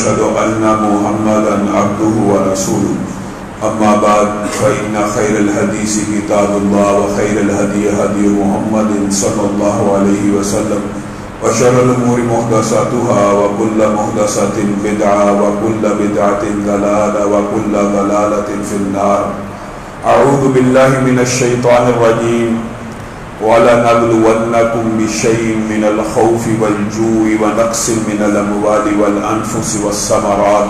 وأشهد أن محمدا عبده ورسوله أما بعد فإن خير الحديث كتاب الله وخير الهدي هدي محمد صلى الله عليه وسلم وشر الأمور محدثاتها وكل محدثة بدعة وكل بدعة ضلالة وكل ضلالة في النار. أعوذ بالله من الشيطان الرجيم. وَلَنَبْلُوَنَّكُمْ بِشَيْءٍ مِّنَ الْخَوْفِ وَالْجُوعِ وَنَقْصٍ مِّنَ الْأَمْوَالِ وَالْأَنفُسِ وَالثَّمَرَاتِ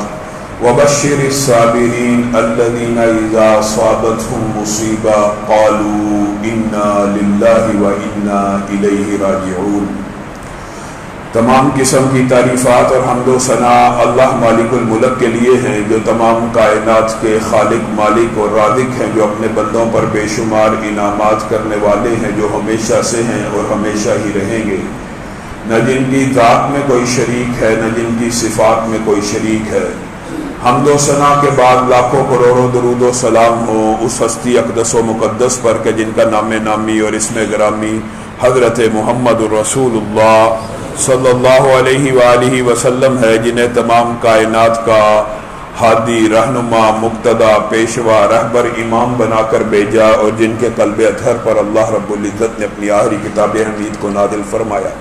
وَبَشِّرِ الصَّابِرِينَ الَّذِينَ إِذَا أَصَابَتْهُم مُّصِيبَةٌ قَالُوا إِنَّا لِلَّهِ وَإِنَّا إِلَيْهِ رَاجِعُونَ. تمام قسم کی تعریفات اور حمد و ثنا اللہ مالک الملک کے لیے ہیں، جو تمام کائنات کے خالق، مالک اور رازق ہیں، جو اپنے بندوں پر بے شمار انعامات کرنے والے ہیں، جو ہمیشہ سے ہیں اور ہمیشہ ہی رہیں گے. نہ جن کی ذات میں کوئی شریک ہے، نہ جن کی صفات میں کوئی شریک ہے. حمد و ثنا کے بعد لاکھوں کروڑوں درود و سلام ہو اس ہستی اقدس و مقدس پر کہ جن کا نام نامی اور اسم گرامی حضرت محمد الرسول اللہ صلی اللہ علیہ وآلہ وسلم ہے، جنہیں تمام کائنات کا ہادی، رہنما، مقتدا، پیشوا، رہبر، امام بنا کر بھیجا اور جن کے قلب اطہر پر اللہ رب العزت نے اپنی آخری کتاب حمید کو نازل فرمایا.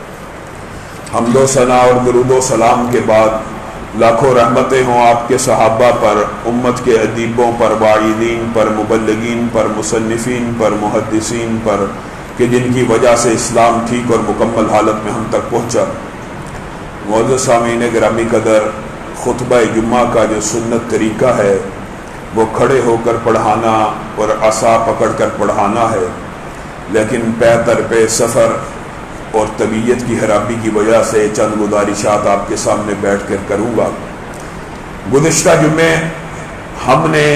حمد و ثنا اور درود و سلام کے بعد لاکھوں رحمتیں ہوں آپ کے صحابہ پر، امت کے ادیبوں پر، واعظین پر، مبلغین پر، مصنفین پر، محدثین پر، کہ جن کی وجہ سے اسلام ٹھیک اور مکمل حالت میں ہم تک پہنچا. معزز سامعین گرامی قدر، خطبہ جمعہ کا جو سنت طریقہ ہے وہ کھڑے ہو کر پڑھانا اور عصا پکڑ کر پڑھانا ہے، لیکن پے در پہ سفر اور طبیعت کی خرابی کی وجہ سے چند گزارشات آپ کے سامنے بیٹھ کر کروں گا. گزشتہ جمعے ہم نے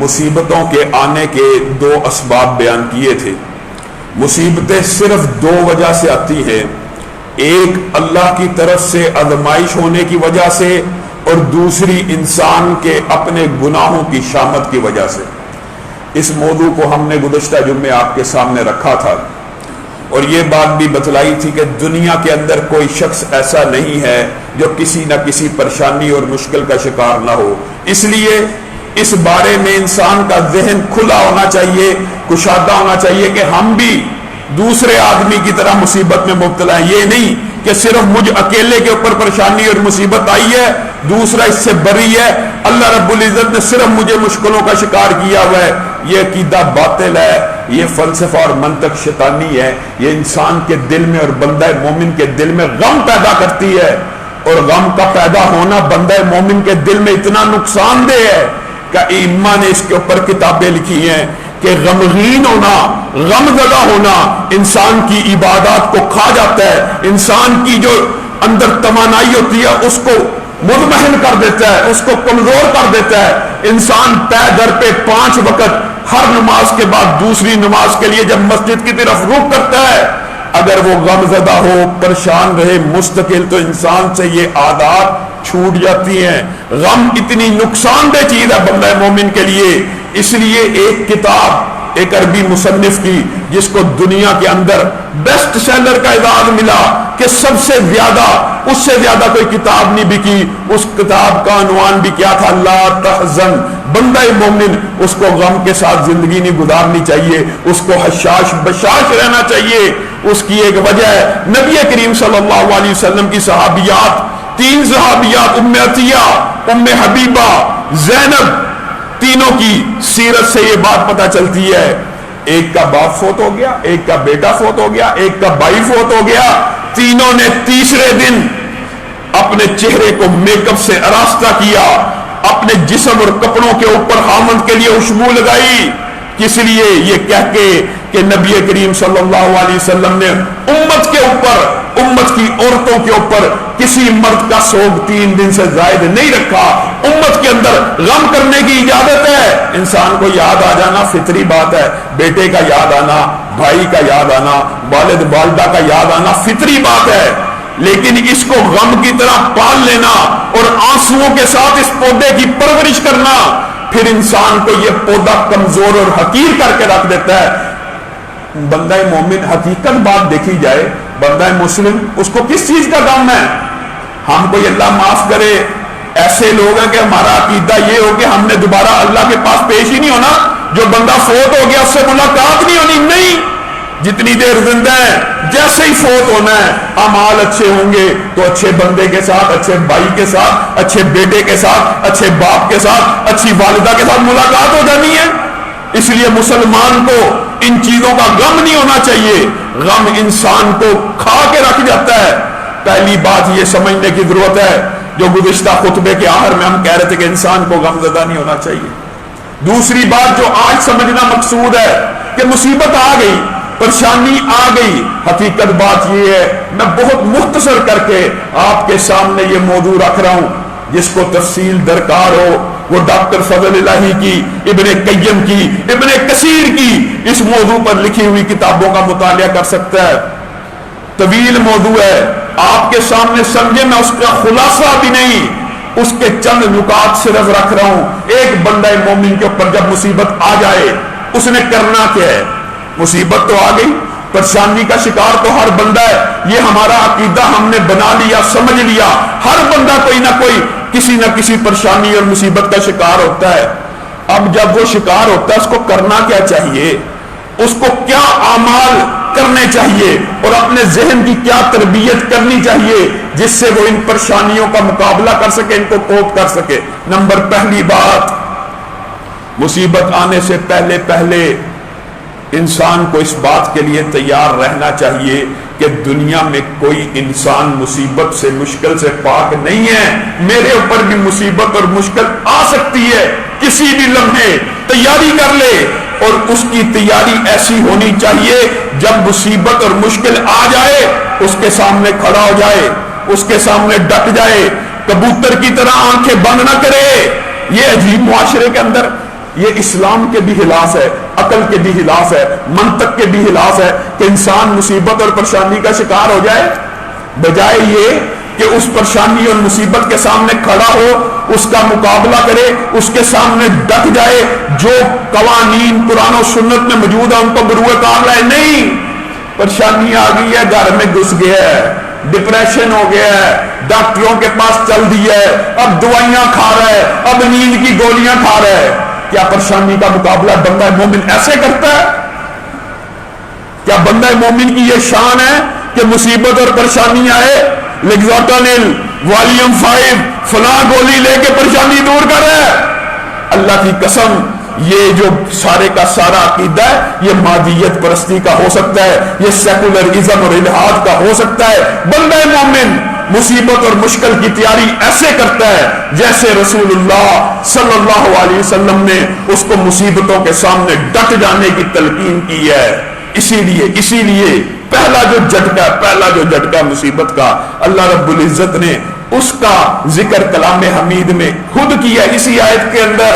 مصیبتوں کے آنے کے دو اسباب بیان کیے تھے. مصیبتیں صرف دو وجہ سے آتی ہیں، ایک اللہ کی طرف سے آزمائش ہونے کی وجہ سے اور دوسری انسان کے اپنے گناہوں کی شامت کی وجہ سے. اس موضوع کو ہم نے گزشتہ جمعے آپ کے سامنے رکھا تھا اور یہ بات بھی بتلائی تھی کہ دنیا کے اندر کوئی شخص ایسا نہیں ہے جو کسی نہ کسی پریشانی اور مشکل کا شکار نہ ہو. اس لیے اس بارے میں انسان کا ذہن کھلا ہونا چاہیے، کشادہ ہونا چاہیے کہ ہم بھی دوسرے آدمی کی طرح مصیبت میں مبتلا ہیں. یہ نہیں کہ صرف مجھ اکیلے کے اوپر پریشانی اور مصیبت آئی ہے، دوسرا اس سے بری ہے، اللہ رب العزت نے صرف مجھے مشکلوں کا شکار کیا ہوا ہے. یہ عقیدہ باطل ہے، یہ فلسفہ اور منطق شیطانی ہے. یہ انسان کے دل میں اور بندہ مومن کے دل میں غم پیدا کرتی ہے، اور غم کا پیدا ہونا بندہ مومن کے دل میں اتنا نقصان دہ ہے کہ ائمہ نے اس کے اوپر کتابیں لکھی ہیں کہ غمگین ہونا، غم زدہ ہونا انسان کی عبادات کو کھا جاتا ہے، انسان کی جو اندر توانائی ہوتی ہے اس کو مطمئن کر دیتا ہے، اس کو کمزور کر دیتا ہے. انسان پے در پہ 5 وقت ہر نماز کے بعد دوسری نماز کے لیے جب مسجد کی طرف رخ کرتا ہے، اگر وہ غم زدہ ہو، پریشان رہے مستقل، تو انسان سے یہ عادات چھوٹ جاتی ہیں. غم اتنی نقصان دہ چیز ہے بندہ مومن کے لیے. اس لیے ایک کتاب ایک عربی مصنف کی جس کو دنیا کے اندر بیسٹ سیلر کا اعزاز ملا کہ سب سے زیادہ، اس سے زیادہ کوئی کتاب نہیں بکی، اس کتاب کا عنوان بھی کیا تھا؟ لا تحزن. بندہ مومن اس کو غم کے ساتھ زندگی نہیں گزارنی چاہیے، اس کو حشاش بشاش رہنا چاہیے. اس کی ایک وجہ ہے نبی کریم صلی اللہ علیہ وسلم کی صحابیات، 3 صحابیات، ام عطیہ، ام حبیبہ، زینب، تینوں کی سیرت سے یہ بات پتہ چلتی ہے. ایک کا باپ فوت ہو گیا، ایک کا بیٹا فوت ہو گیا، ایک کا بھائی فوت ہو گیا. تینوں نے تیسرے دن اپنے چہرے کو میک اپ سے آراستہ کیا، اپنے جسم اور کپڑوں کے اوپر خامند کے لیے خوشبو لگائی. کس لیے؟ یہ کہہ کے کہ نبی کریم صلی اللہ علیہ وسلم نے امت کے اوپر، امت کی عورتوں کے اوپر کسی مرد کا سوگ 3 دن سے زائد نہیں رکھا. امت کے اندر غم کرنے کی اجازت ہے. انسان کو یاد آ جانا فطری بات ہے، بیٹے کا یاد آنا، بھائی کا یاد آنا، والد والدہ کا یاد آنا فطری بات ہے. لیکن اس کو غم کی طرح پال لینا اور آنسوؤں کے ساتھ اس پودے کی پرورش کرنا، پھر انسان کو یہ پودا کمزور اور حقیر کر کے رکھ دیتا ہے. بندہ مومن حقیقت بات دیکھی جائے، بندہ مسلم اس کو کس چیز کا غم ہے؟ ہم کو اللہ معاف کرے، ایسے لوگ ہیں کہ ہمارا عقیدہ یہ ہو کہ ہم نے دوبارہ اللہ کے پاس پیش ہی نہیں ہونا، جو بندہ فوت ہو گیا اس سے ملاقات نہیں ہونی، نہیں، جتنی دیر زندہ ہے جیسے ہی فوت ہونا ہے، اعمال اچھے ہوں گے تو اچھے بندے کے ساتھ، اچھے بھائی کے ساتھ، اچھے بیٹے کے ساتھ، اچھے باپ کے ساتھ، اچھی والدہ کے ساتھ ملاقات ہو جانی ہے۔ اس لیے مسلمان کو ان چیزوں کا غم نہیں ہونا چاہیے، غم انسان کو کھا کے رکھ جاتا ہے۔ پہلی بات یہ سمجھنے کی ضرورت ہے جو گزشتہ خطبے کے آخر میں ہم کہہ رہے تھے کہ انسان کو غم زدہ نہیں ہونا چاہیے۔ دوسری بات جو آج سمجھنا مقصود ہے کہ مصیبت آ گئی، پریشانی آ گئی، حقیقت بات یہ ہے، میں بہت مختصر کر کے آپ کے سامنے یہ موضوع رکھ رہا ہوں، جس کو تفصیل درکار ہو وہ ڈاکٹر فضل الہی کی، ابن قیم کی، ابن کثیر کی اس موضوع پر لکھی ہوئی کتابوں کا مطالعہ کر سکتا ہے۔ طویل موضوع ہے، آپ کے سامنے سمجھے، میں اس کا خلاصہ بھی نہیں، اس کے چند نکات صرف رکھ رہا ہوں۔ ایک بندہ مومن کے اوپر جب مصیبت آ جائے اس نے کرنا کیا ہے؟ مصیبت تو آ گئی، پریشانی کا شکار تو ہر بندہ ہے، یہ ہمارا عقیدہ ہم نے بنا لیا، سمجھ لیا، ہر بندہ کوئی نہ کوئی کسی نہ کسی پریشانی اور مصیبت کا شکار ہوتا ہے۔ اب جب وہ شکار ہوتا ہے اس کو کرنا کیا چاہیے؟ اس کو کیا اعمال کرنے چاہیے اور اپنے ذہن کی کیا تربیت کرنی چاہیے جس سے وہ ان پریشانیوں کا مقابلہ کر سکے، ان کو کوپ کر سکے؟ پہلی بات، مصیبت آنے سے پہلے انسان کو اس بات کے لیے تیار رہنا چاہیے کہ دنیا میں کوئی انسان مصیبت سے، مشکل سے پاک نہیں ہے۔ میرے اوپر بھی مصیبت اور مشکل آ سکتی ہے، کسی بھی لمحے تیاری کر لے، اور اس کی تیاری ایسی ہونی چاہیے جب مصیبت اور مشکل آ جائے اس کے سامنے کھڑا ہو جائے، اس کے سامنے ڈٹ جائے، کبوتر کی طرح آنکھیں بند نہ کرے۔ یہ عجیب معاشرے کے اندر یہ اسلام کے بھی خلاف ہے، عقل کے بھی خلاف ہے، منطق کے بھی خلاف ہے کہ انسان مصیبت اور پریشانی کا شکار ہو جائے، بجائے یہ کہ اس پریشانی اور مصیبت کے سامنے کھڑا ہو، اس کا مقابلہ کرے، اس کے سامنے ڈٹ جائے، جو قوانین قرآن و سنت میں موجود ہیں ان کو بروئے کار لائے۔ نہیں، پریشانی آ گئی ہے، گھر میں گھس گیا ہے، ڈپریشن ہو گیا ہے، ڈاکٹروں کے پاس چل دیا ہے، اب دوائیاں کھا رہا ہے، اب نیند کی گولیاں کھا رہا ہے۔ کیا پریشانی کا مقابلہ بندہ مومن ایسے کرتا ہے؟ کیا بندہ مومن کی یہ شان ہے کہ مصیبت اور پریشانی آئے لیگزاٹانل والیوم 5 فلاں گولی لے کے پریشانی دور کر رہا ہے؟ اللہ کی قسم، یہ جو سارے کا سارا عقیدہ ہے یہ مادیت پرستی کا ہو سکتا ہے، یہ سیکولرزم اور الحاد کا ہو سکتا ہے۔ بندہ مومن مصیبت اور مشکل کی تیاری ایسے کرتا ہے جیسے رسول اللہ صلی اللہ علیہ وسلم نے اس کو مصیبتوں کے سامنے ڈٹ جانے کی تلقین کی ہے۔ اسی لیے پہلا جو جھٹکا مصیبت کا اللہ رب العزت نے اس کا ذکر کلام حمید میں خود کیا، اسی آیت کے اندر،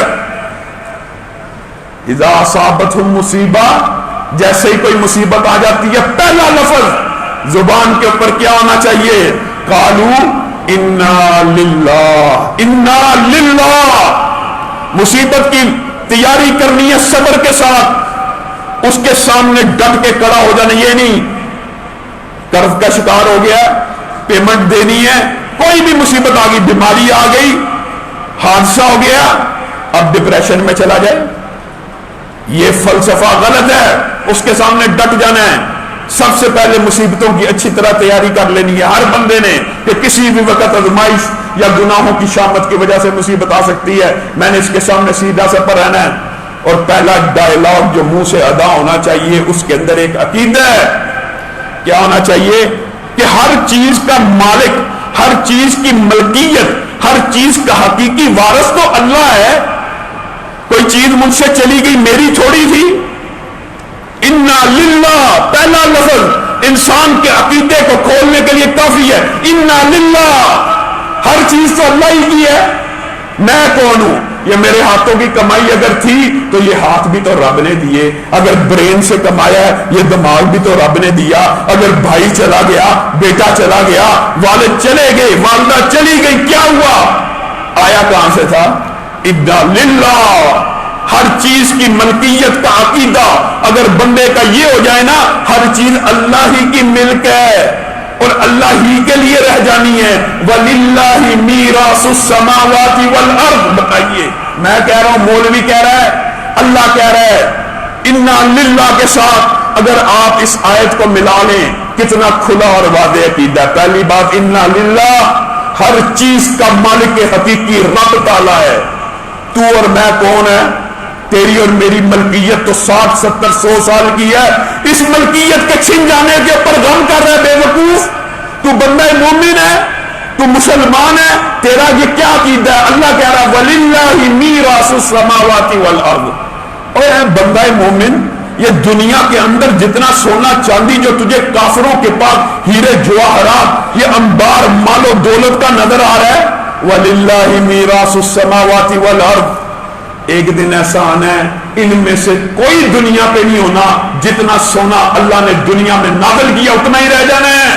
اذا اصابتہم مصیبہ، جیسے ہی کوئی مصیبت آ جاتی ہے پہلا لفظ زبان کے اوپر کیا ہونا چاہیے؟ قالوا انا للہ۔ مصیبت کی تیاری کرنی ہے صبر کے ساتھ، اس کے سامنے ڈٹ کے کھڑا ہو جانا۔ یہ نہیں قرض کا شکار ہو گیا، پیمنٹ دینی ہے، کوئی بھی مصیبت آ گئی، بیماری آ گئی، حادثہ ہو گیا، اب ڈپریشن میں چلا جائے، یہ فلسفہ غلط ہے۔ اس کے سامنے ڈٹ جانا ہے۔ سب سے پہلے مصیبتوں کی اچھی طرح تیاری کر لینی ہے ہر بندے نے کہ کسی بھی وقت آزمائش یا گناہوں کی شامت کی وجہ سے مصیبت آ سکتی ہے، میں نے اس کے سامنے سیدھا سفر رہنا ہے۔ اور پہلا ڈائلاگ جو منہ سے ادا ہونا چاہیے اس کے اندر ایک عقیدہ ہے، کیا ہونا چاہیے کہ ہر چیز کا مالک، ہر چیز کی ملکیت، ہر چیز کا حقیقی وارث تو اللہ ہے۔ کوئی چیز مجھ سے چلی گئی میری تھوڑی تھی۔ انا للہ پہلا لفظ انسان کے عقیدے کو کھولنے کے لیے کافی ہے۔ انا للہ، ہر چیز تو اللہ ہی کی ہے، میں کون ہوں؟ یہ میرے ہاتھوں کی کمائی اگر تھی تو یہ ہاتھ بھی تو رب نے دیے، اگر برین سے کمایا ہے یہ دماغ بھی تو رب نے دیا، اگر بھائی چلا گیا، بیٹا چلا گیا، والد چلے گئے، والدہ چلی گئی، کیا ہوا؟ آیا کہاں سے تھا؟ انا للہ، ہر چیز کی ملکیت کا عقیدہ اگر بندے کا یہ ہو جائے نا، ہر چیز اللہ ہی کی ملک ہے، اور اللہ ہی کے لیے رہ جانی ہے. وَلِلَّهِ مِيرَاثُ السَّمَاوَاتِ وَالْأَرْضِ. بتائیے میں کہہ رہا ہوں مولوی کہہ رہا ہے اللہ کہہ رہا ہے. اِنَّا لِلَّهِ کے ساتھ اگر آپ اس آیت کو ملا لیں کتنا کھلا اور واضح عقیدہ. پہلی بات اِنَّا لِلَّهِ ہر چیز کا مالک حقیقی رب تعالی ہے. تو اور میں کون ہے؟ تیری اور میری ملکیت تو 60 70 100 سال کی ہے. اس ملکیت کے چھن جانے کے اوپر غم کر رہے بے وقوف. تو بندہ مومن ہے, تو مسلمان ہے, تیرا یہ کیا عقیدہ ہے؟ اللہ کہہ رہا وَلِلَّهِ مِيرَاثُ السَّمَاوَاتِ وَالْأَرْضِ. اور بندہ مومن یہ دنیا کے اندر جتنا سونا چاندی جو تجھے کافروں کے پاس ہیرے جواہرات یہ انبار مال و دولت کا نظر آ رہا ہے. وَلِلَّهِ مِيرَاثُ السَّمَاوَاتِ وَالْأَرْضِ. ایک دن ایسا آنا ہے ان میں سے کوئی دنیا پہ نہیں ہونا جتنا سونا اللہ نے دنیا میں نازل کیا اتنا ہی رہ جانا ہے,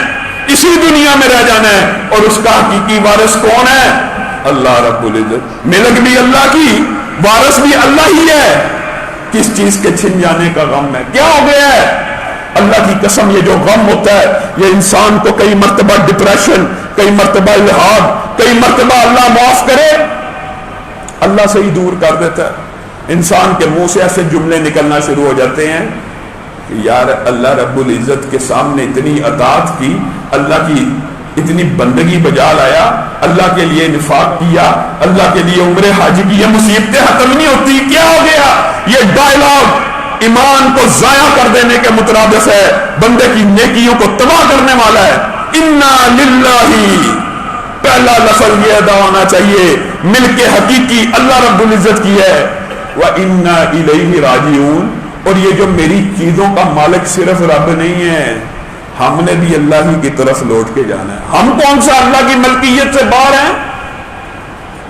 اسی دنیا میں رہ جانا ہے. اور اس کا حقیقی وارث کون ہے؟ اللہ رب العزت. ملک بھی اللہ کی, وارث بھی اللہ ہی ہے. کس چیز کے چھن جانے کا غم ہے؟ کیا ہو گیا ہے؟ اللہ کی قسم یہ جو غم ہوتا ہے یہ انسان کو کئی مرتبہ ڈپریشن, کئی مرتبہ الہاد, کئی مرتبہ اللہ معاف کرے اللہ سے ہی دور کر دیتا ہے. انسان کے منہ سے ایسے جملے نکلنا شروع ہو جاتے ہیں کہ یار اللہ رب العزت کے سامنے اتنی اطاعت کی, اللہ کی اتنی بندگی بجا لایا, اللہ کے لیے نفاق کیا, اللہ کے لیے عمرے حج کی, یہ مصیبتیں ختم نہیں ہوتی. کیا ہو گیا؟ یہ ڈائلاگ ایمان کو ضائع کر دینے کے مترادف ہے, بندے کی نیکیوں کو تباہ کرنے والا ہے. اِنَّا لِلَّهِ پہلا لفظ یہ ادا ہونا چاہیے ملک حقیقی اللہ رب العزت کی ہے. وَإِنَّا إِلَيْهِ رَاجِعُونَ. اور یہ جو میری چیزوں کا مالک صرف رب نہیں ہے, ہم نے بھی اللہ ہی کی طرف لوٹ کے جانا ہے. ہم کون سا اللہ کی ملکیت سے باہر ہیں؟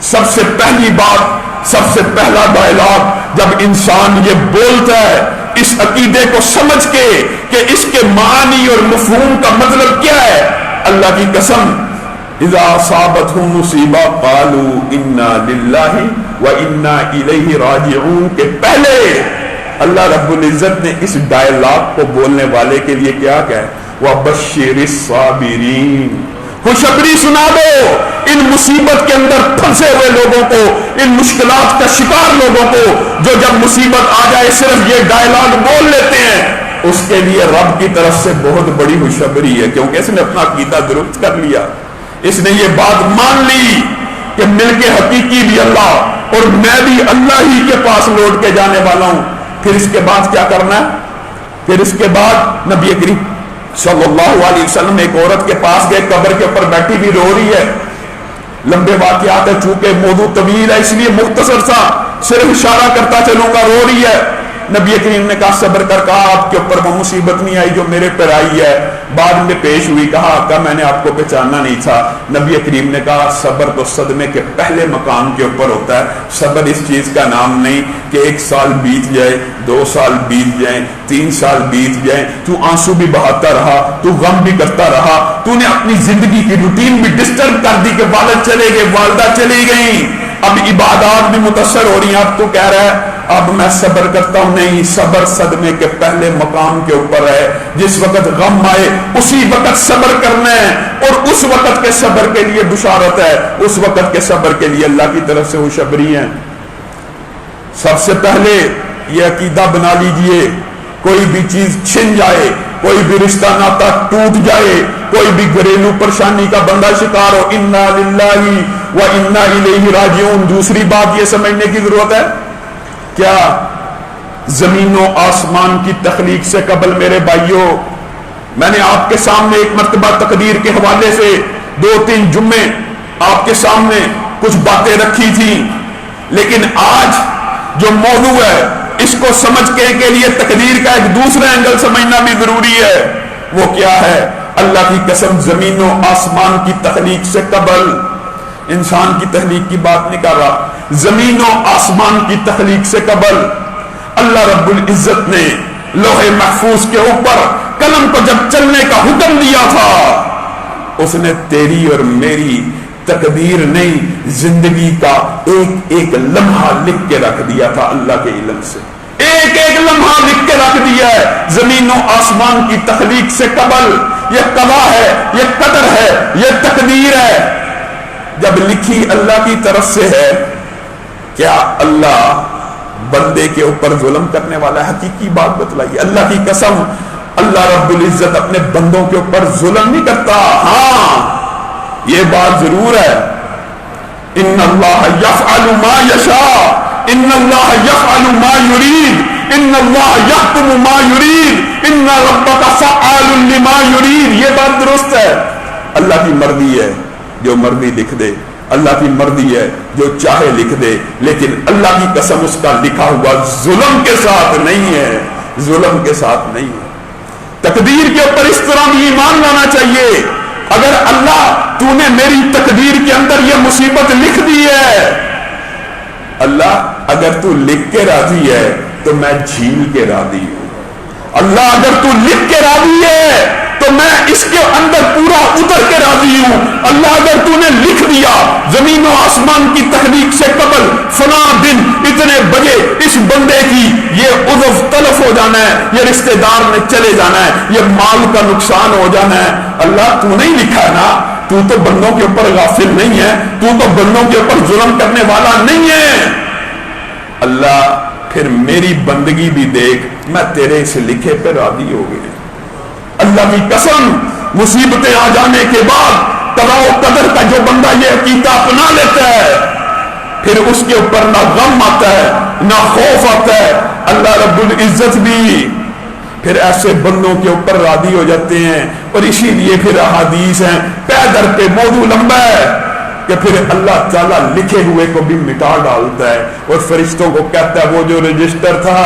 سب سے پہلی بات, سب سے پہلا ڈائلاگ جب انسان یہ بولتا ہے اس عقیدے کو سمجھ کے کہ اس کے معنی اور مفہوم کا مطلب کیا ہے, اللہ کی قسم اذا اصابتهم مصیبہ قالوا انا للہ وانا الیہ راجعون کے پہلے اللہ رب العزت نے اس ڈائلاگ کو بولنے والے کے لیے کیا کہا ہے؟ وَبَشِّرِ الصَّابِرِينَ. خوشخبری سنا دو ان مصیبت کے اندر پھنسے ہوئے لوگوں کو, ان مشکلات کا شکار لوگوں کو جو جب مصیبت آ جائے صرف یہ ڈائلاگ بول لیتے ہیں. اس کے لیے رب کی طرف سے بہت بڑی خوشخبری ہے کیونکہ اس نے اپنا عقیدہ درست کر لیا. اس نے یہ بات مان لی کہ ملک حقیقی بھی اللہ اور میں بھی اللہ ہی کے پاس لوٹ کے جانے والا ہوں. پھر اس کے بعد کیا کرنا ہے؟ پھر اس کے بعد نبی کریم صلی اللہ علیہ وسلم ایک عورت کے پاس گئے, قبر کے اوپر بیٹھی بھی رو رہی ہے. لمبے واقعات ہے چونکہ موضوع طویل ہے اس لیے مختصر سا صرف اشارہ کرتا چلوں گا. رو رہی ہے. نبی کریم نے کہا صبر کر, کہا آپ کے اوپر وہ مصیبت نہیں آئی جو میرے پر آئی ہے. بعد میں پیش ہوئی, کہا آقا میں نے آپ کو پہچانا نہیں تھا. نبی کریم نے کہا صبر تو صدمے کے پہلے مقام کے اوپر ہوتا ہے. صبر اس چیز کا نام نہیں کہ 1 سال بیت جائے, 2 سال بیت جائیں, 3 سال بیت جائیں, تو آنسو بھی بہاتا رہا, تو غم بھی کرتا رہا, تو نے اپنی زندگی کی روٹین بھی ڈسٹرب کر دی کہ والد چلے گئے, والدہ چلی گئیں, اب عبادات بھی متاثر ہو رہی ہیں. اب تو کہہ رہا ہے اب میں صبر کرتا ہوں. نہیں, صبر صدمے کے پہلے مقام کے اوپر ہے. جس وقت غم آئے اسی وقت صبر کرنا ہے, اور اس وقت کے صبر کے لیے بشارت ہے, اس وقت کے صبر کے لیے اللہ کی طرف سے خوشخبری ہے. سب سے پہلے یہ عقیدہ بنا لیجئے, کوئی بھی چیز چھن جائے, کوئی بھی رشتہ ناتا ٹوٹ جائے, کوئی بھی گھریلو پریشانی کا بندہ شکار ہو, انا للہ و انا الیہ راجعون. دوسری بات یہ سمجھنے کی ضرورت ہے کیا زمین و آسمان کی تخلیق سے قبل میرے بھائیوں میں نے آپ کے سامنے ایک مرتبہ تقدیر کے حوالے سے 2-3 جمعے آپ کے سامنے کچھ باتیں رکھی تھی, لیکن آج جو موضوع ہے اس کو سمجھ کے لیے تقدیر کا ایک دوسرا اینگل سمجھنا بھی ضروری ہے. وہ کیا ہے؟ اللہ کی قسم زمین و آسمان کی تخلیق سے قبل, انسان کی تخلیق کی بات نہیں کر رہا, زمین و آسمان کی تخلیق سے قبل اللہ رب العزت نے لوح محفوظ کے اوپر قلم کو جب چلنے کا حکم دیا تھا, اس نے تیری اور میری تقدیر نہیں زندگی کا ایک ایک لمحہ لکھ کے رکھ دیا تھا. اللہ کے علم سے ایک ایک لمحہ لکھ کے رکھ دیا ہے. زمین و آسمان کی تخلیق سے قبل یہ قضا ہے، یہ قدر ہے، یہ تقدیر ہے۔ جب لکھی اللہ کی طرف سے ہے، کیا اللہ بندے کے اوپر ظلم کرنے والا ہے؟ حقیقی بات بتلائیے، اللہ کی قسم اللہ رب العزت اپنے بندوں کے اوپر ظلم نہیں کرتا۔ ہاں یہ بات ضرور ہے، ان اللہ یفعل ما یشاء، ان اللہ یفعل ما یرید، ان اللہ یحکم ما یرید، ان ربک فعال لما یرید۔ یہ بات درست ہے، اللہ کی مرضی ہے، جو مرضی لکھ دے، اللہ کی مرضی ہے جو چاہے لکھ دے، لیکن اللہ کی قسم اس کا لکھا ہوا ظلم کے ساتھ نہیں ہے، ظلم کے ساتھ نہیں ہے۔ تقدیر کے اوپر اس طرح بھی ایمان لانا چاہیے، اگر اللہ تو نے میری تقدیر کے اندر یہ مصیبت لکھ دی ہے، اللہ اگر تو لکھ کے راضی ہے تو میں جھیل کے راضی ہوں۔ اللہ اگر تو لکھ کے راضی ہے تو میں اس کے اندر پورا اتر کے راضی ہوں۔ اللہ اگر تو نے لکھ دیا زمین و آسمان کی تخلیق سے قبل فلاں دن اتنے بجے اس بندے کی یہ عضو تلف ہو جانا ہے، یہ رشتہ دار نے چلے جانا ہے، یہ مال کا نقصان ہو جانا ہے، اللہ تو نہیں لکھا نا، تو تو بندوں کے اوپر غافل نہیں ہے، تو تو بندوں کے اوپر ظلم کرنے والا نہیں ہے۔ اللہ پھر میری بندگی بھی دیکھ، میں تیرے اس لکھے پہ راضی ہو گئے۔ اللہ کی قسم مصیبتیں آ جانے کے بعد قضاء و قدر کا جو بندہ یہ عقیدہ اپنا لیتا ہے، پھر اس کے اوپر نہ غم آتا ہے نہ خوف آتا ہے، اللہ رب العزت بھی پھر ایسے بندوں کے اوپر راضی ہو جاتے ہیں۔ اور اسی لیے پھر احادیث ہیں، پے در پہ موضوع لمبا ہے کہ پھر اللہ تعالیٰ لکھے ہوئے کو بھی مٹا ڈالتا ہے اور فرشتوں کو کہتا ہے وہ جو رجسٹر تھا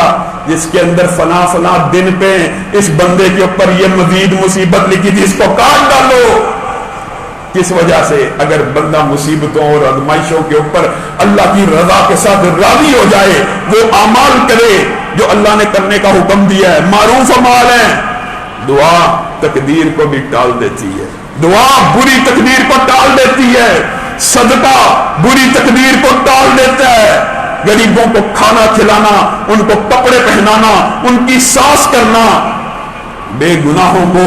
جس کے اندر فلاں فلاں دن پہ اس بندے کے اوپر یہ مزید مصیبت لکھی تھی، اس کو کاٹ ڈالو۔ کس وجہ سے؟ اگر بندہ مصیبتوں اور آزمائشوں کے اوپر اللہ کی رضا کے ساتھ راضی ہو جائے، وہ اعمال کرے جو اللہ نے کرنے کا حکم دیا ہے، معروف اعمال ہیں، دعا تقدیر کو بھی ٹال دیتی ہے، دعا بری تقدیر کو ٹال دیتی ہے، صدقہ بری تقدیر کو ٹال دیتا ہے، غریبوں کو کھانا کھلانا، ان کو کپڑے پہنانا، ان کی سانس کرنا، بے گناہوں کو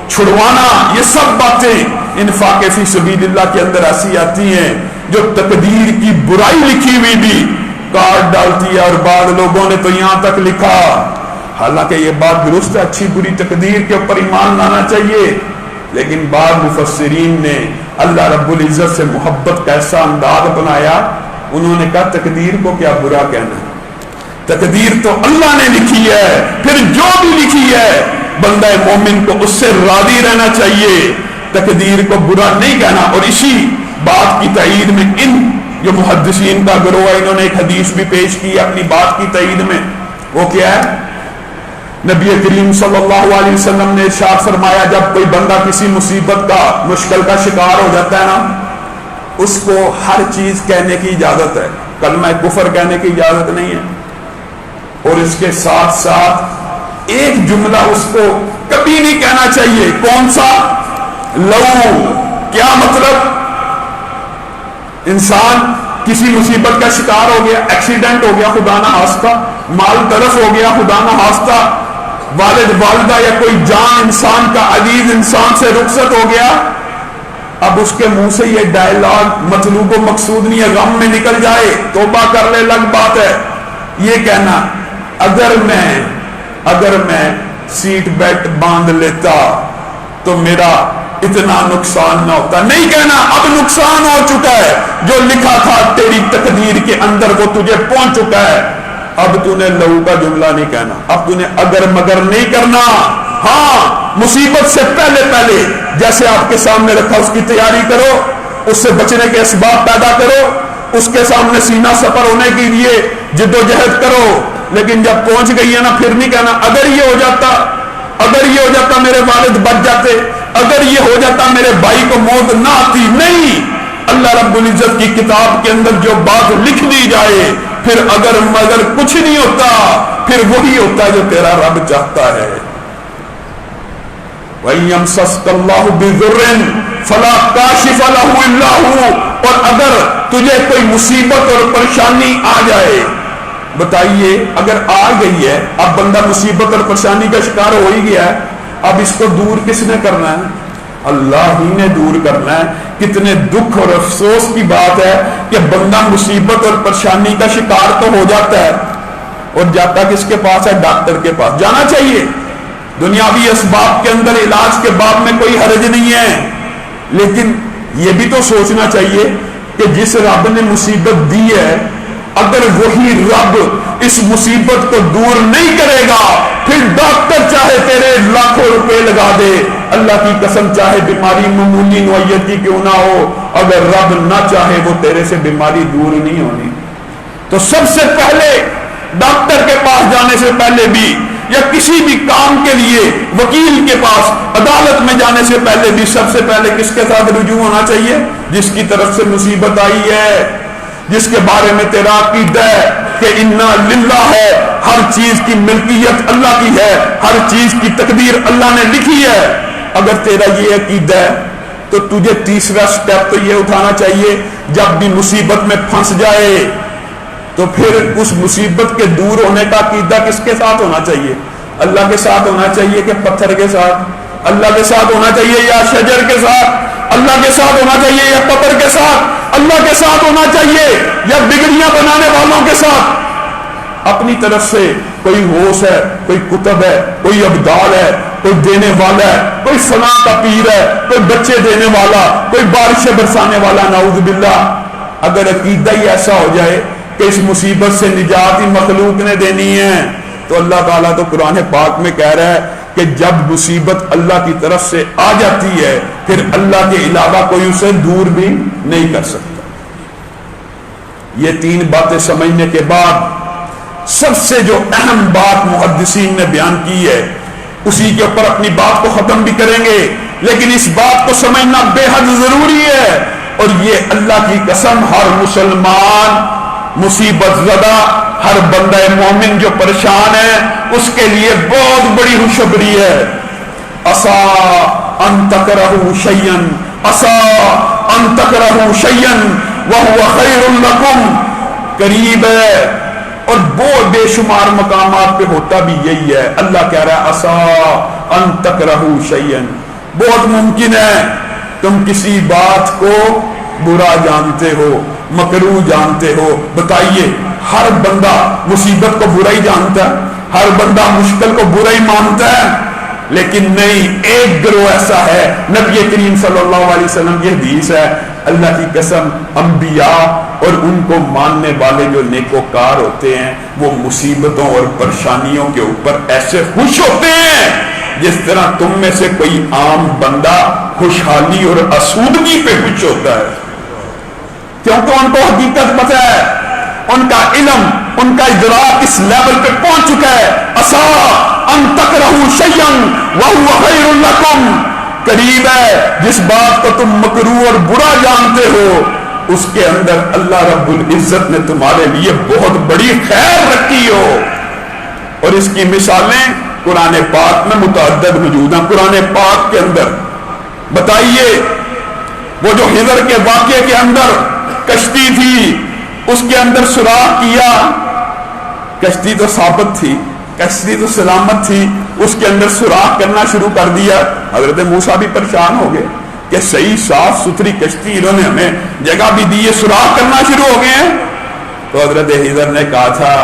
چھڑوانا، یہ سب باتیں انفاق فی سبیل اللہ کے اندر ایسی آتی ہیں جو تقدیر کی برائی لکھی ہوئی بھی کاٹ ڈالتی ہے۔ اور بعض لوگوں نے تو یہاں تک لکھا، حالانکہ یہ بات درست ہے، اچھی بری تقدیر کے اوپر ایمان لانا چاہیے، لیکن بعض مفسرین نے اللہ رب العزت سے محبت کا ایسا انداز بنایا، انہوں نے کہا تقدیر کو کیا برا کہنا، تقدیر تو اللہ نے لکھی ہے، پھر جو بھی لکھی ہے بندہ مومن کو اس سے راضی رہنا چاہیے، تقدیر کو برا نہیں کہنا۔ اور اسی بات کی تائید میں ان جو محدثین کا گروہ ہے، انہوں نے ایک حدیث بھی پیش کی اپنی بات کی تائید میں، وہ کیا ہے؟ نبی کریم صلی اللہ علیہ وسلم نے ارشاد فرمایا جب کوئی بندہ کسی مصیبت کا مشکل کا شکار ہو جاتا ہے نا، اس کو ہر چیز کہنے کی اجازت ہے، کلمہ کفر کہنے کی اجازت نہیں ہے، اور اس کے ساتھ ساتھ ایک جملہ اس کو کبھی نہیں کہنا چاہیے، کون سا؟ لو۔ کیا مطلب؟ انسان کسی مصیبت کا شکار ہو گیا، ایکسیڈنٹ ہو گیا خدا نہ خواستہ، مال تلف ہو گیا خدا نہ خواستہ، والد والدہ یا کوئی جان انسان کا عزیز انسان سے رخصت ہو گیا، اب اس کے منہ سے یہ ڈائلاگ مطلوب و مقصود نہیں ہے، غم میں نکل جائے توبہ کر لے الگ بات ہے، یہ کہنا اگر میں سیٹ بیلٹ باندھ لیتا تو میرا اتنا نقصان نہ ہوتا، نہیں کہنا اب نقصان ہو چکا ہے، جو لکھا تھا تیری تقدیر کے اندر وہ تجھے پہنچ چکا ہے، اب تو نے لہو کا جملہ نہیں کہنا، اب تو نے اگر مگر نہیں کرنا۔ ہاں مصیبت سے پہلے جیسے آپ کے سامنے رکھا اس کی تیاری کرو، اس سے بچنے کے اسباب پیدا کرو، اس کے سامنے سینہ سپر ہونے کے لیے جد و جہد کرو، لیکن جب پہنچ گئی ہے نا پھر نہیں کہنا اگر یہ ہو جاتا میرے والد بچ جاتے، اگر یہ ہو جاتا میرے بھائی کو موت نہ آتی۔ نہیں، اللہ رب العزت کی کتاب کے اندر جو بات لکھ دی جائے، پھر اگر مگر کچھ نہیں ہوتا، پھر وہی ہوتا جو تیرا رب چاہتا ہے۔ وَيَمْسَسْكَ اللَّهُ بِضُرٍّ فَلَا كَاشِفَ لَهُ إِلَّا هُوَ، اور اگر تجھے کوئی مصیبت اور پریشانی آ جائے، بتائیے اگر آ گئی ہے، اب بندہ مصیبت اور پریشانی کا شکار ہو ہی گیا ہے، اب اس کو دور کس نے کرنا ہے؟ اللہ ہی نے دور کرنا ہے۔ کتنے دکھ اور افسوس کی بات ہے کہ بندہ مصیبت اور پریشانی کا شکار تو ہو جاتا ہے اور جاتا کس کے پاس ہے؟ ڈاکٹر کے پاس جانا چاہیے۔ دنیاوی اسباب کے اندر علاج کے باب میں کوئی حرج نہیں ہے، لیکن یہ بھی تو سوچنا چاہیے کہ جس رب نے مصیبت دی ہے، اگر وہی رب اس مصیبت کو دور نہیں کرے گا، پھر ڈاکٹر چاہے تیرے لاکھوں روپے لگا دے، اللہ کی قسم چاہے بیماری معمولی نوعیت کی کیوں نہ ہو، اگر رب نہ چاہے وہ تیرے سے بیماری دور نہیں ہونی۔ تو سب سے پہلے ڈاکٹر کے پاس جانے سے پہلے بھی، یا کسی بھی کام کے لیے وکیل کے پاس، عدالت میں جانے سے پہلے بھی، سب سے پہلے کس کے ساتھ رجوع ہونا چاہیے؟ جس کی طرف سے مصیبت آئی ہے، جس کے بارے میں تیرا عقیدہ ہے کہ انا للہ ہے، ہر چیز کی ملکیت اللہ کی ہے، ہر چیز کی تقدیر اللہ نے لکھی ہے۔ اگر تیرا یہ عقیدہ ہے تو تجھے تیسرا سٹیپ تو یہ اٹھانا چاہیے، جب بھی مصیبت میں پھنس جائے تو پھر اس مصیبت کے دور ہونے کا عقیدہ کس کے ساتھ ہونا چاہیے؟ اللہ کے ساتھ ہونا چاہیے کہ پتھر کے ساتھ؟ اللہ کے ساتھ ہونا چاہیے یا شجر کے ساتھ؟ اللہ کے ساتھ ہونا چاہیے یا قبر کے ساتھ؟ اللہ کے ساتھ ہونا چاہیے یا بگڑیاں بنانے والوں کے ساتھ؟ اپنی طرف سے کوئی ہوش ہے، کوئی کتب ہے، کوئی ابدال ہے، کوئی دینے والا ہے، کوئی فلاں کا پیر ہے، کوئی بچے دینے والا، کوئی بارشیں برسانے والا، نعوذ باللہ۔ اگر عقیدہ ہی ایسا ہو جائے کہ اس مصیبت سے نجات ہی مخلوق نے دینی ہے، تو اللہ تعالیٰ تو قرآن پاک میں کہہ رہا ہے کہ جب مصیبت اللہ کی طرف سے آ جاتی ہے پھر اللہ کے علاوہ کوئی اسے دور بھی نہیں کر سکتا۔ یہ تین باتیں سمجھنے کے بعد سب سے جو اہم بات محدثین نے بیان کی ہے، اسی کے اوپر اپنی بات کو ختم بھی کریں گے، لیکن اس بات کو سمجھنا بے حد ضروری ہے، اور یہ اللہ کی قسم ہر مسلمان مصیبت زدہ، ہر بندہ مومن جو پریشان ہے، اس کے لیے بہت بڑی خوشخبری ہے۔ عسا ان تکرہوا شیئا، عسا ان تکرہوا شیئا وہو خیر لکم، قریب ہے، اور بہت بے شمار مقامات پہ ہوتا بھی یہی ہے۔ اللہ کہہ رہا ہے عسا ان تکرہوا شیئا، بہت ممکن ہے تم کسی بات کو برا جانتے ہو، مکروہ جانتے ہو۔ بتائیے، ہر بندہ مصیبت کو برا ہی جانتا ہے، ہر بندہ مشکل کو برا ہی مانتا ہے، لیکن نہیں، ایک گروہ ایسا ہے، نبی کریم صلی اللہ علیہ وسلم کی حدیث ہے، اللہ کی قسم انبیاء اور ان کو ماننے والے جو نیکوکار ہوتے ہیں وہ مصیبتوں اور پریشانیوں کے اوپر ایسے خوش ہوتے ہیں جس طرح تم میں سے کوئی عام بندہ خوشحالی اور آسودگی پہ خوش ہوتا ہے، کیونکہ ان کو حقیقت پتہ ہے، ان کا علم، ان کا ادراک اس لیول پہ پہنچ چکا ہے۔ عسا ان تکرہوا شیئا وہو خیر لکم، قریب ہے جس بات کو تم مکروہ اور برا جانتے ہو، اس کے اندر اللہ رب العزت نے تمہارے لیے بہت بڑی خیر رکھی ہو۔ اور اس کی مثالیں قرآن پاک میں متعدد موجود ہیں۔ قرآن پاک کے اندر بتائیے، وہ جو خضر کے واقعے کے اندر کشتی تھی، اس کے اندر سوراخ کیا، کشتی تو ثابت تھی، کشتی تو سلامت تھی، اس کے اندر سوراخ کرنا شروع کر دیا۔ حضرت موسیٰ بھی پریشان ہو گئے کہ صحیح صاف ستھری کشتی انہوں نے ہمیں جگہ بھی دی ہے، سوراخ کرنا شروع ہو گئے ہیں۔ تو حضرت خضر نے کہا تھا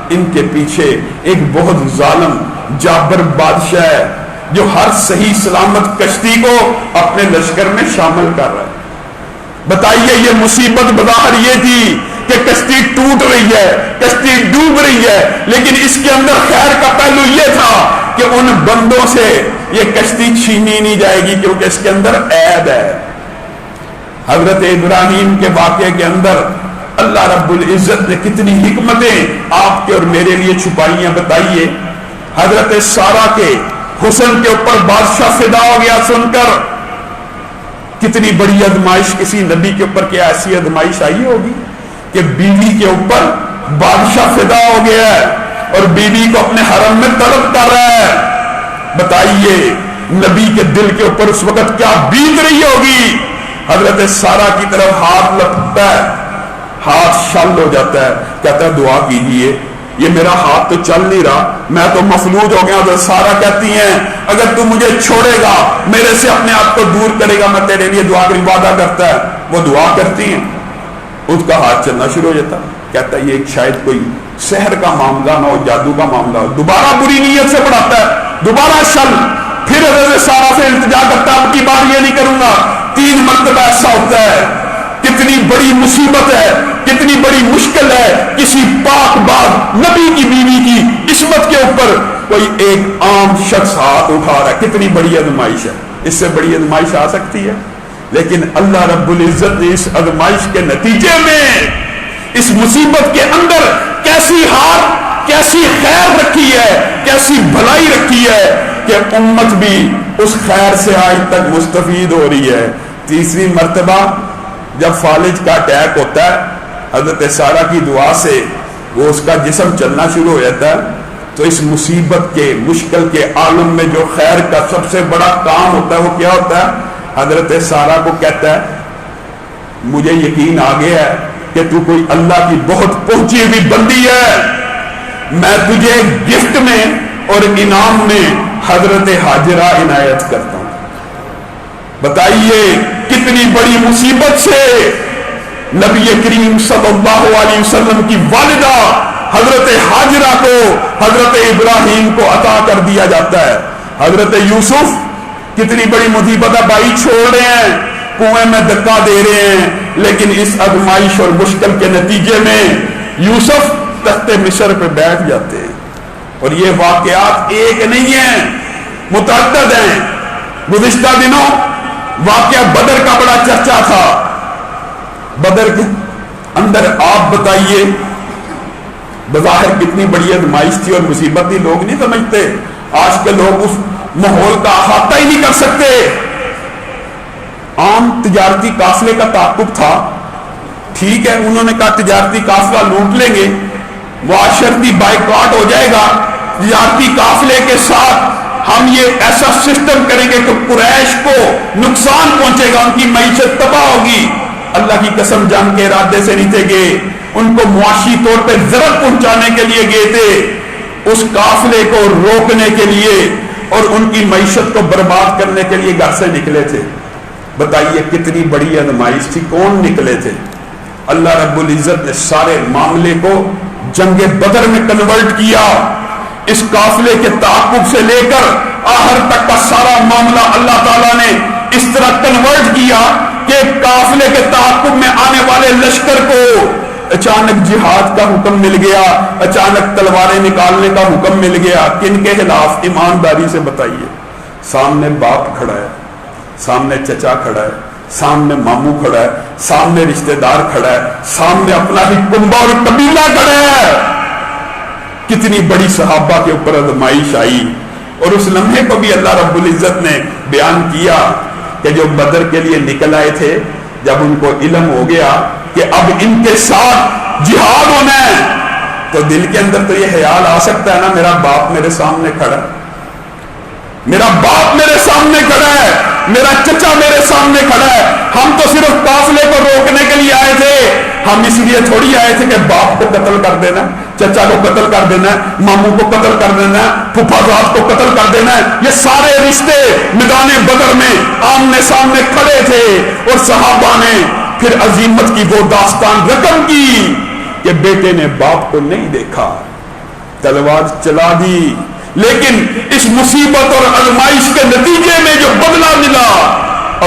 ان کے پیچھے ایک بہت ظالم جابر بادشاہ ہے جو ہر صحیح سلامت کشتی کو اپنے لشکر میں شامل کر رہا ہے۔ بتائیے، یہ مصیبت بظاہر یہ تھی کہ کشتی ٹوٹ رہی ہے، کشتی ڈوب رہی ہے، لیکن اس کے اندر خیر کا پہلو یہ تھا کہ ان بندوں سے یہ کشتی چھینی نہیں جائے گی کیونکہ اس کے اندر عیب ہے۔ حضرت ابراہیم کے واقعے کے اندر اللہ رب العزت نے کتنی حکمتیں آپ کے اور میرے لیے چھپائی ہیں۔ بتائیے، حضرت سارہ کے حسن کے اوپر بادشاہ فدا ہو گیا سن کر، کتنی بڑی ازمائش کسی نبی کے اوپر کیا ایسی ازمائش آئی ہوگی کہ بیوی کے اوپر بادشاہ فدا ہو گیا ہے اور بیوی کو اپنے حرم میں طلب کر رہا ہے۔ بتائیے نبی کے دل کے اوپر اس وقت کیا بیت رہی ہوگی۔ حضرت سارہ کی طرف ہاتھ لپکتا ہے، ہاتھ شل ہو جاتا ہے، کہتا ہے دعا کیجئے یہ میرا ہاتھ تو چل نہیں رہا، میں تو مفلوج ہو گیا. حضرت سارہ کہتی ہیں اگر تو مجھے چھوڑے گا، میرے سے اپنے آپ کو دور کرے گا، میں تیرے لیے دعا کری. وعدہ کرتا ہے، وہ دعا کرتی ہیں، اس کا ہاتھ چلنا شروع ہو جاتا. کہتا ہے یہ شاید کوئی سحر کا معاملہ نہ ہو، جادو کا معاملہ ہو. دوبارہ بری نیت سے بڑھاتا ہے، دوبارہ شل. پھر حضرت سارہ سے التجا کرتا ہے اب کی بار یہ نہیں کروں گا. 3 مرتبہ ایسا ہوتا ہے. کتنی بڑی مصیبت ہے، کتنی بڑی مشکل ہے کسی پاک باز نبی کی بیوی کی عصمت کے اوپر کوئی ایک عام شخص ہاتھ اٹھا رہا ہے. کتنی بڑی آزمائش ہے، اس سے بڑی آزمائش آ سکتی ہے؟ لیکن اللہ رب العزت نے اس آزمائش کے نتیجے میں، اس مصیبت کے اندر کیسی ہار، کیسی خیر رکھی ہے، کیسی بھلائی رکھی ہے کہ امت بھی اس خیر سے آج تک مستفید ہو رہی ہے. تیسری مرتبہ جب فالج کا اٹیک ہوتا ہے، حضرت سارہ کی دعا سے وہ اس کا جسم چلنا شروع ہو جاتا ہے. تو اس مصیبت کے مشکل کے عالم میں جو خیر کا سب سے بڑا کام ہوتا ہے وہ کیا ہوتا ہے؟ حضرت سارہ کو کہتا ہے مجھے یقین آ گیا ہے کہ تو کوئی اللہ کی بہت پہنچی ہوئی بندی ہے، میں تجھے گفٹ میں اور انعام میں حضرت حاجرہ عنایت کرتا ہوں. بتائیے کتنی بڑی مصیبت سے نبی کریم صلی اللہ علیہ وسلم کی والدہ حضرت حاجرہ کو حضرت ابراہیم کو عطا کر دیا جاتا ہے. حضرت یوسف کتنی بڑی مصیبت ہے، بھائی چھوڑ رہے ہیں، کنویں میں دھکا دے رہے ہیں، لیکن اس آزمائش اور مشکل کے نتیجے میں یوسف تخت مصر پہ بیٹھ جاتے ہیں. اور یہ واقعات ایک نہیں ہیں، متعدد ہیں. گزشتہ دنوں واقعہ بدر کا بڑا چرچا تھا. بدر کے اندر آپ بتائیے بظاہر کتنی بڑی آزمائش تھی اور مصیبت تھی، لوگ نہیں سمجھتے. آج کے لوگ اس ماحول کا احاطہ ہی نہیں کر سکتے. عام تجارتی قافلے کا تعاقب تھا، ٹھیک ہے، انہوں نے کہا تجارتی قافلہ لوٹ لیں گے، معاشرتی بائیکاٹ ہو جائے گا، تجارتی قافلے کے ساتھ ہم یہ ایسا سسٹم کریں گے کہ قریش کو نقصان پہنچے گا، ان کی معیشت تباہ ہوگی. اللہ کی قسم جان کے ارادے سے نہیں تھے گئے، ان کو معاشی طور پہ ضرر پہنچانے کے لیے گئے تھے، اس قافلے کو روکنے کے لیے اور ان کی معیشت کو برباد کرنے کے لیے گھر سے نکلے تھے. بتائیے کتنی بڑی آزمائش تھی. کون نکلے تھے؟ اللہ رب العزت نے سارے معاملے کو جنگ بدر میں کنورٹ کیا. اس قافلے کے تعاقب سے لے کر آخر تک کا سارا معاملہ اللہ تعالیٰ نے اس طرح کنورٹ کیا کہ قافلے کے تعاقب میں آنے والے لشکر کو اچانک جہاد کا حکم مل گیا، اچانک تلواریں نکالنے کا حکم مل گیا. کن کے خلاف؟ ایمانداری سے بتائیے. سامنے باپ کھڑا ہے، سامنے چچا کھڑا ہے، سامنے ماموں کھڑا ہے، سامنے رشتہ دار کھڑا ہے، سامنے اپنا ہی کنبہ اور قبیلہ کھڑا ہے. کتنی بڑی صحابہ کے اوپر آزمائش آئی. اور اس لمحے کو بھی اللہ رب العزت نے بیان کیا کہ جو بدر کے لیے نکل آئے تھے، جب ان کو علم ہو گیا کہ اب ان کے ساتھ جہاد ہونا ہے، تو دل کے اندر تو یہ خیال آ سکتا ہے نا میرا باپ میرے سامنے کھڑا ہے، میرا باپ میرے سامنے کھڑا ہے، میرا چچا میرے سامنے کھڑا ہے. ہم تو صرف قافلے کو روکنے کے لیے آئے تھے، ہم اس لیے تھوڑی آئے تھے کہ باپ کو قتل کر دینا، چچا کو قتل کر دینا، ماموں کو قتل کر دینا، پھوپھا کو قتل کر دینا. یہ سارے رشتے میدان بدر میں آمنے سامنے کھڑے تھے. اور صحابہ نے پھر عزیمت کی وہ داستان رقم کی کہ بیٹے نے باپ کو نہیں دیکھا، تلوار چلا دی، لیکن اس مصیبت اور آزمائش کے نتیجے میں جو بدلہ ملا،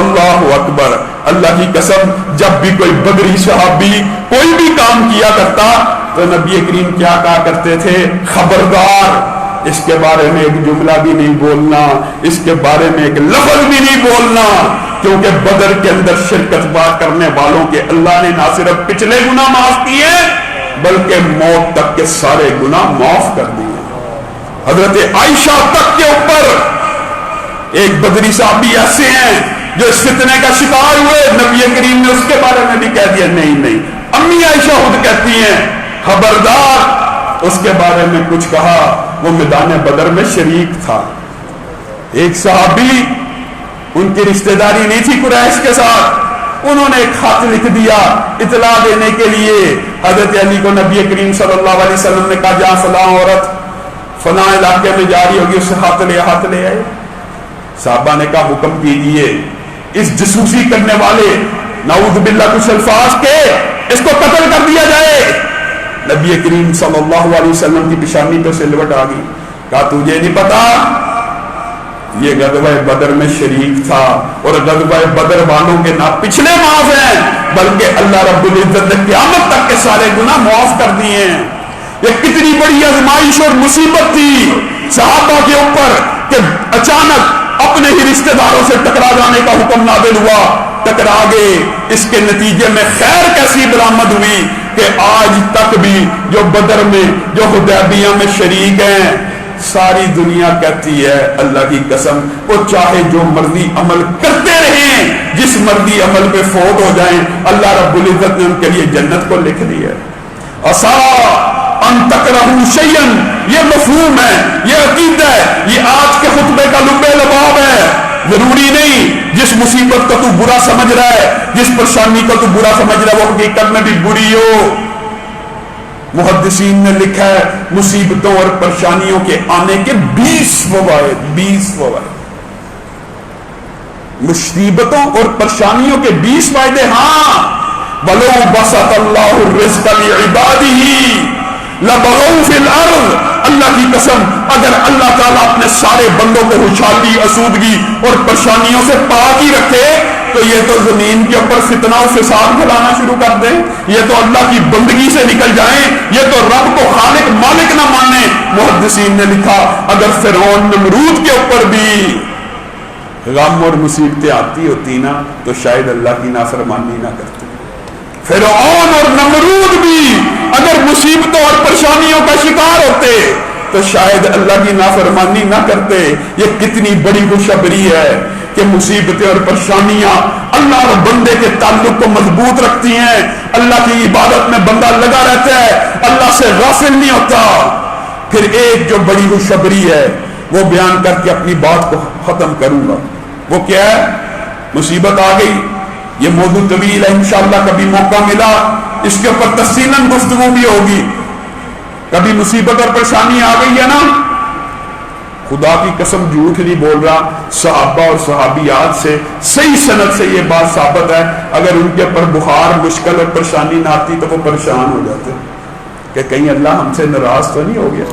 اللہ اکبر. اللہ کی قسم جب بھی کوئی بدری صحابی کوئی بھی کام کیا کرتا تو نبی کریم کیا کہا کرتے تھے؟ خبردار، اس کے بارے میں ایک جملہ بھی نہیں بولنا، اس کے بارے میں ایک لفظ بھی نہیں بولنا، کیونکہ بدر کے اندر شرکت کرنے والوں کے اللہ نے نہ صرف پچھلے گناہ معاف کیے بلکہ موت تک کے سارے گناہ معاف کر دیے. حضرت عائشہ تک کے اوپر ایک بدری صحابی ایسے ہیں جو اس فتنے کا شکار ہوئے، نبی کریم نے اس کے بارے میں بھی کہہ دیا نہیں. امی عائشہ خود کہتی ہیں خبردار، اس کے بارے میں کچھ کہا وہ میدان بدر میں شریک تھا. ایک صحابی، ان کی رشتہ داری نہیں تھی قریش کے ساتھ، انہوں نے ایک خط لکھ دیا اطلاع دینے کے لیے حضرت علی کو نبی کریم صلی اللہ علیہ وسلم نے کہا جہاں فلاں عورت فلاں علاقے میں جاری ہوگی اس سے ہاتھ لے آئے. صحابہ نے کہا حکم کیجیے اس جسوسی کرنے والے نعوذ باللہ کچھ الفاظ کے اس کو قتل کر دیا جائے. نبی کریم صلی اللہ علیہ وسلم کی پیشانی پہ سلوٹ آ گئی. کہا تجھے نہیں پتا یہ غزوہ بدر میں شریک تھا اور غزوہ بدر والوں کے نہ پچھلے معاف ہیں بلکہ اللہ رب العزت نے قیامت تک کے سارے گناہ معاف کر دیے ہیں. یہ کتنی بڑی آزمائش اور مصیبت تھی صحابہ کے اوپر کہ اچانک اپنے ہی رشتہ داروں سے ٹکرا جانے کا حکم نازل ہوا. ٹکرا گئے. اس کے نتیجے میں خیر کیسی برآمد ہوئی کہ آج تک بھی جو بدر میں جو حدیبیہ میں شریک ہیں ساری دنیا کہتی ہے اللہ کی قسم وہ چاہے جو مرضی عمل کرتے رہیں جس مرضی عمل پہ فوت ہو جائیں اللہ رب العزت نے ان کے لیے جنت کو لکھ دی ہے. عسیٰ ان تکرہوا شیئا یہ مفہوم ہے یہ عقیدہ ہے یہ آج کے خطبے کا لب لباب ہے. ضروری نہیں جس مصیبت کو تو برا سمجھ رہا ہے جس پریشانی کو تو برا سمجھ رہا ہے وہ حقیقت میں بھی بری ہو. محدثین نے لکھا ہے مصیبتوں اور پریشانیوں کے آنے کے 20 فوائد مصیبتوں اور پریشانیوں کے 20 فائدے. ہاں وَلَوْ بَسَطَ اللَّهُ الرِّزْقَ لِعِبَادِهِ لَبَغَوْا فِي الْأَرْضِ. اللہ کی قسم اگر اللہ تعالیٰ اپنے سارے بندوں کو خوشحالی آسودگی اور پریشانیوں سے پاک ہی رکھے تو یہ تو زمین کے اوپر فتنہ و فساد پھیلانا شروع کر دیں. یہ تو اللہ کی بندگی سے نکل جائیں. یہ تو رب کو خالق مالک نہ مانے. محدثین نے لکھا اگر فرعون نمرود کے اوپر بھی غم اور مصیبتیں آتی ہوتی نا تو شاید اللہ کی نافرمانی نہ کرتے. فرعون اور نمرود بھی اگر مصیبتوں اور پریشانیوں کا شکار ہوتے تو شاید اللہ کی نافرمانی نہ کرتے. یہ کتنی بڑی خوشخبری ہے کہ مصیبتیں اور پریشانیاں اللہ اور بندے کے تعلق کو مضبوط رکھتی ہیں. اللہ کی عبادت میں بندہ لگا رہتا ہے اللہ سے غافل نہیں ہوتا. پھر ایک جو بڑی خوشخبری ہے وہ بیان کر کے اپنی بات کو ختم کروں گا. وہ کیا ہے؟ مصیبت آ گئی. یہ موضوع طویل ہے انشاءاللہ کبھی موقع ملا اس کے اوپر تفصیلاً گفتگو بھی ہوگی. کبھی مصیبت اور پریشانی آ گئی ہے نا خدا کی قسم جھوٹ نہیں بول رہا صحابہ اور صحابیات سے صحیح سند سے یہ بات ثابت ہے اگر ان کے اوپر بخار مشکل اور پریشانی نہ آتی تو وہ پریشان ہو جاتے کہ کہیں اللہ ہم سے ناراض تو نہیں ہو گیا.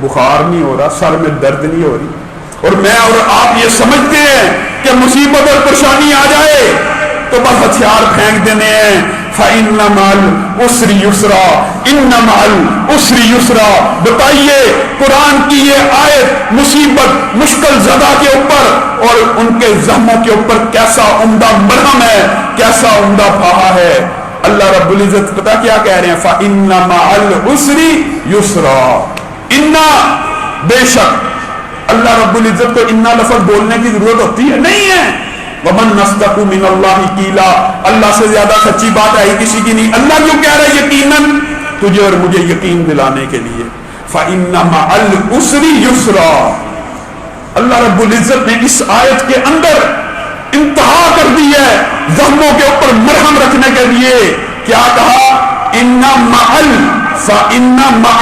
بخار نہیں ہو رہا سر میں درد نہیں ہو رہی اور میں اور آپ یہ سمجھتے ہیں کہ مصیبت اور پریشانی آ جائے تو بس ہتھیار پھینک دینے ہیں. فَإِنَّ مَعَ الْعُسْرِ يُسْرًا إِنَّ مَعَ الْعُسْرِ يُسْرًا. بتائیے قرآن کی یہ آیت مصیبت مشکل زدہ کے اوپر اور ان کے زخموں کے اوپر کیسا عمدہ مرہم ہے کیسا عمدہ پھاہا ہے. اللہ رب العزت پتہ کیا کہہ رہے ہیں فَإِنَّ مَعَ الْعُسْرِ يُسْرًا. اِنَّا بے شک اللہ رب العزت کو اِنَّا لفظ بولنے کی ضرورت ہوتی ہے نہیں ہے. وَمَن نَصْدَقُ مِنَ اللَّهِ قِيلًا. اللہ سے زیادہ سچی بات ہے کسی کی نہیں. اللہ کیوں کہہ رہا ہے یقیناً تجھے اور مجھے یقین دلانے کے لیے. فَإِنَّ مَعَ الْعُسْرِ يُسْرًا. اللہ رب العزت نے اس آیت کے اندر انتہا کر دی ہے زخموں کے اوپر مرہم رکھنے کے لیے. کیا کہا؟ إِنَّ مَعَ فَإِنَّ مَعَ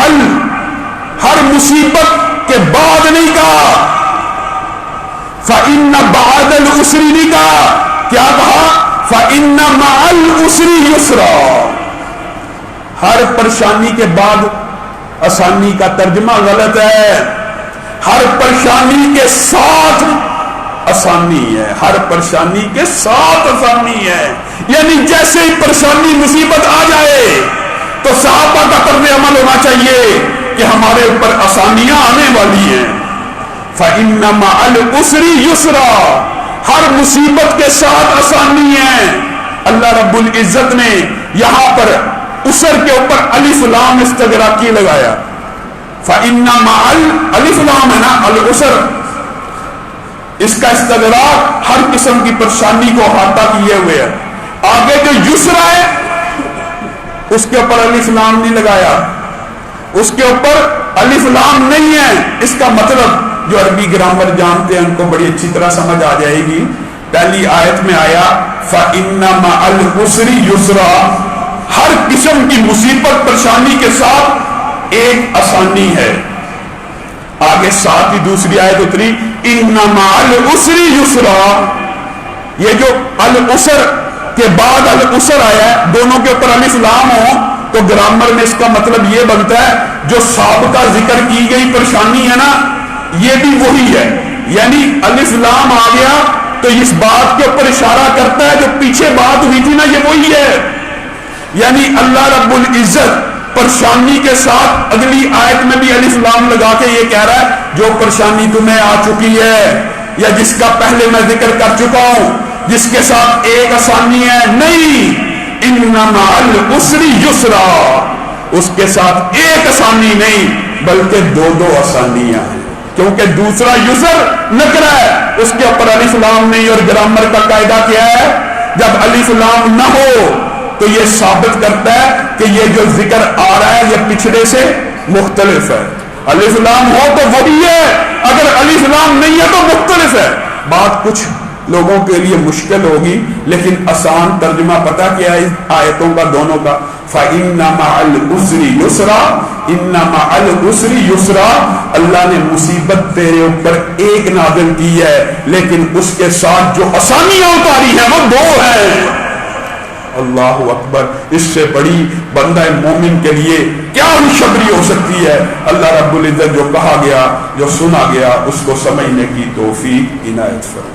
ہر مصیبت کے بعد نہیں کہا فَإِنَّ بَعْدَ الْعُسْرِ نہیں کہا. کیا کہا؟ فَإِنَّ مَعَ الْعُسْرِ يُسْرًا. ہر پریشانی کے بعد آسانی کا ترجمہ غلط ہے. ہر پریشانی کے ساتھ آسانی ہے. ہر پریشانی کے ساتھ آسانی ہے. یعنی جیسے ہی پریشانی مصیبت آ جائے تو صحابہ کا طرز عمل ہونا چاہیے کہ ہمارے اوپر آسانیاں آنے والی ہیں. فَإِنَّ مَعَ الْعُسْرِ يُسْرًا. ہر مصیبت کے ساتھ آسانی ہے. اللہ رب العزت نے یہاں پر اسر کے اوپر الف لام استغراقی لگایا. فَإِنَّ مَعَ الف لام ہے نا الاسر اس کا استغراق ہر قسم کی پریشانی کو احاطہ کیے ہوئے ہے. آگے جو یسرا ہے اس کے اوپر الف لام نہیں لگایا. اس کے اوپر الف لام نہیں ہے. اس کا مطلب جو عربی گرامر جانتے ہیں ان کو بڑی اچھی طرح سمجھ آ جائے گی پہلی آیت میں آیا فَإِنَّ مَعَ الْعُسْرِ يُسْرًا، ہر قسم کی مصیبت پریشانی کے ساتھ ایک آسانی ہے۔ آگے ساتھ ہی دوسری آیت اتری اِنَّ مَعَ الْعُسْرِ يُسْرًا، یہ جو العسر کے بعد العسر آیا ہے، دونوں کے اوپر الف لام ہو تو گرامر میں اس کا مطلب یہ بنتا ہے جو سابقہ ذکر کی گئی پریشانی ہے نا یہ بھی وہی ہے، یعنی الف لام آ گیا تو اس بات کے اوپر اشارہ کرتا ہے جو پیچھے بات ہوئی تھی نا یہ وہی ہے، یعنی اللہ رب العزت پریشانی کے ساتھ اگلی آیت میں بھی الف لام لگا کے یہ کہہ رہا ہے جو پریشانی تمہیں آ چکی ہے یا جس کا پہلے میں ذکر کر چکا ہوں جس کے ساتھ ایک آسانی ہے، نہیں، ان مع العسر یسرا، اس کے ساتھ ایک آسانی نہیں بلکہ دو دو آسانیاں ہیں، کیونکہ دوسرا یسر نکرہ ہے اس کے اوپر الف لام نہیں، اور گرامر کا قاعدہ کیا ہے جب الف لام نہ ہو تو یہ ثابت کرتا ہے کہ یہ جو ذکر آ رہا ہے یہ پچھلے سے مختلف ہے، الف لام ہو تو وہی ہے، اگر الف لام نہیں ہے تو مختلف ہے۔ بات کچھ لوگوں کے لیے مشکل ہوگی لیکن آسان ترجمہ پتہ کیا ہے آیتوں کا دونوں کا، فَإِنَّ مَعَ الْعُسْرِ يُسْرًا، إِنَّ مَعَ الْعُسْرِ يُسْرًا، اللہ نے مصیبت تیرے اوپر ایک نازل کی ہے لیکن اس کے ساتھ جو آسانیاں اتاری ہیں وہ دو ہیں۔ اللہ اکبر، اس سے بڑی بندہ مومن کے لیے کیا خوشخبری ہو سکتی ہے۔ اللہ رب العزت جو کہا گیا جو سنا گیا اس کو سمجھنے کی توفیق عنایت فرمائے۔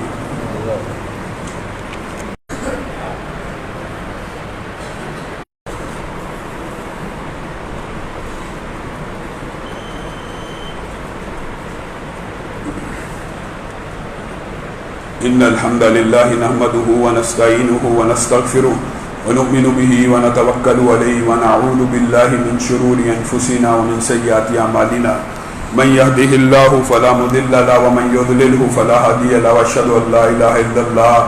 إن الحمد لله نحمده ونستعينه ونستغفره ونؤمن به ونتوكل عليه ونعوذ بالله من شرور أنفسنا ومن سيئات أعمالنا من يهده الله فلا مضل له ومن يضلله فلا هادي له وأشهد أن لا إله إلا الله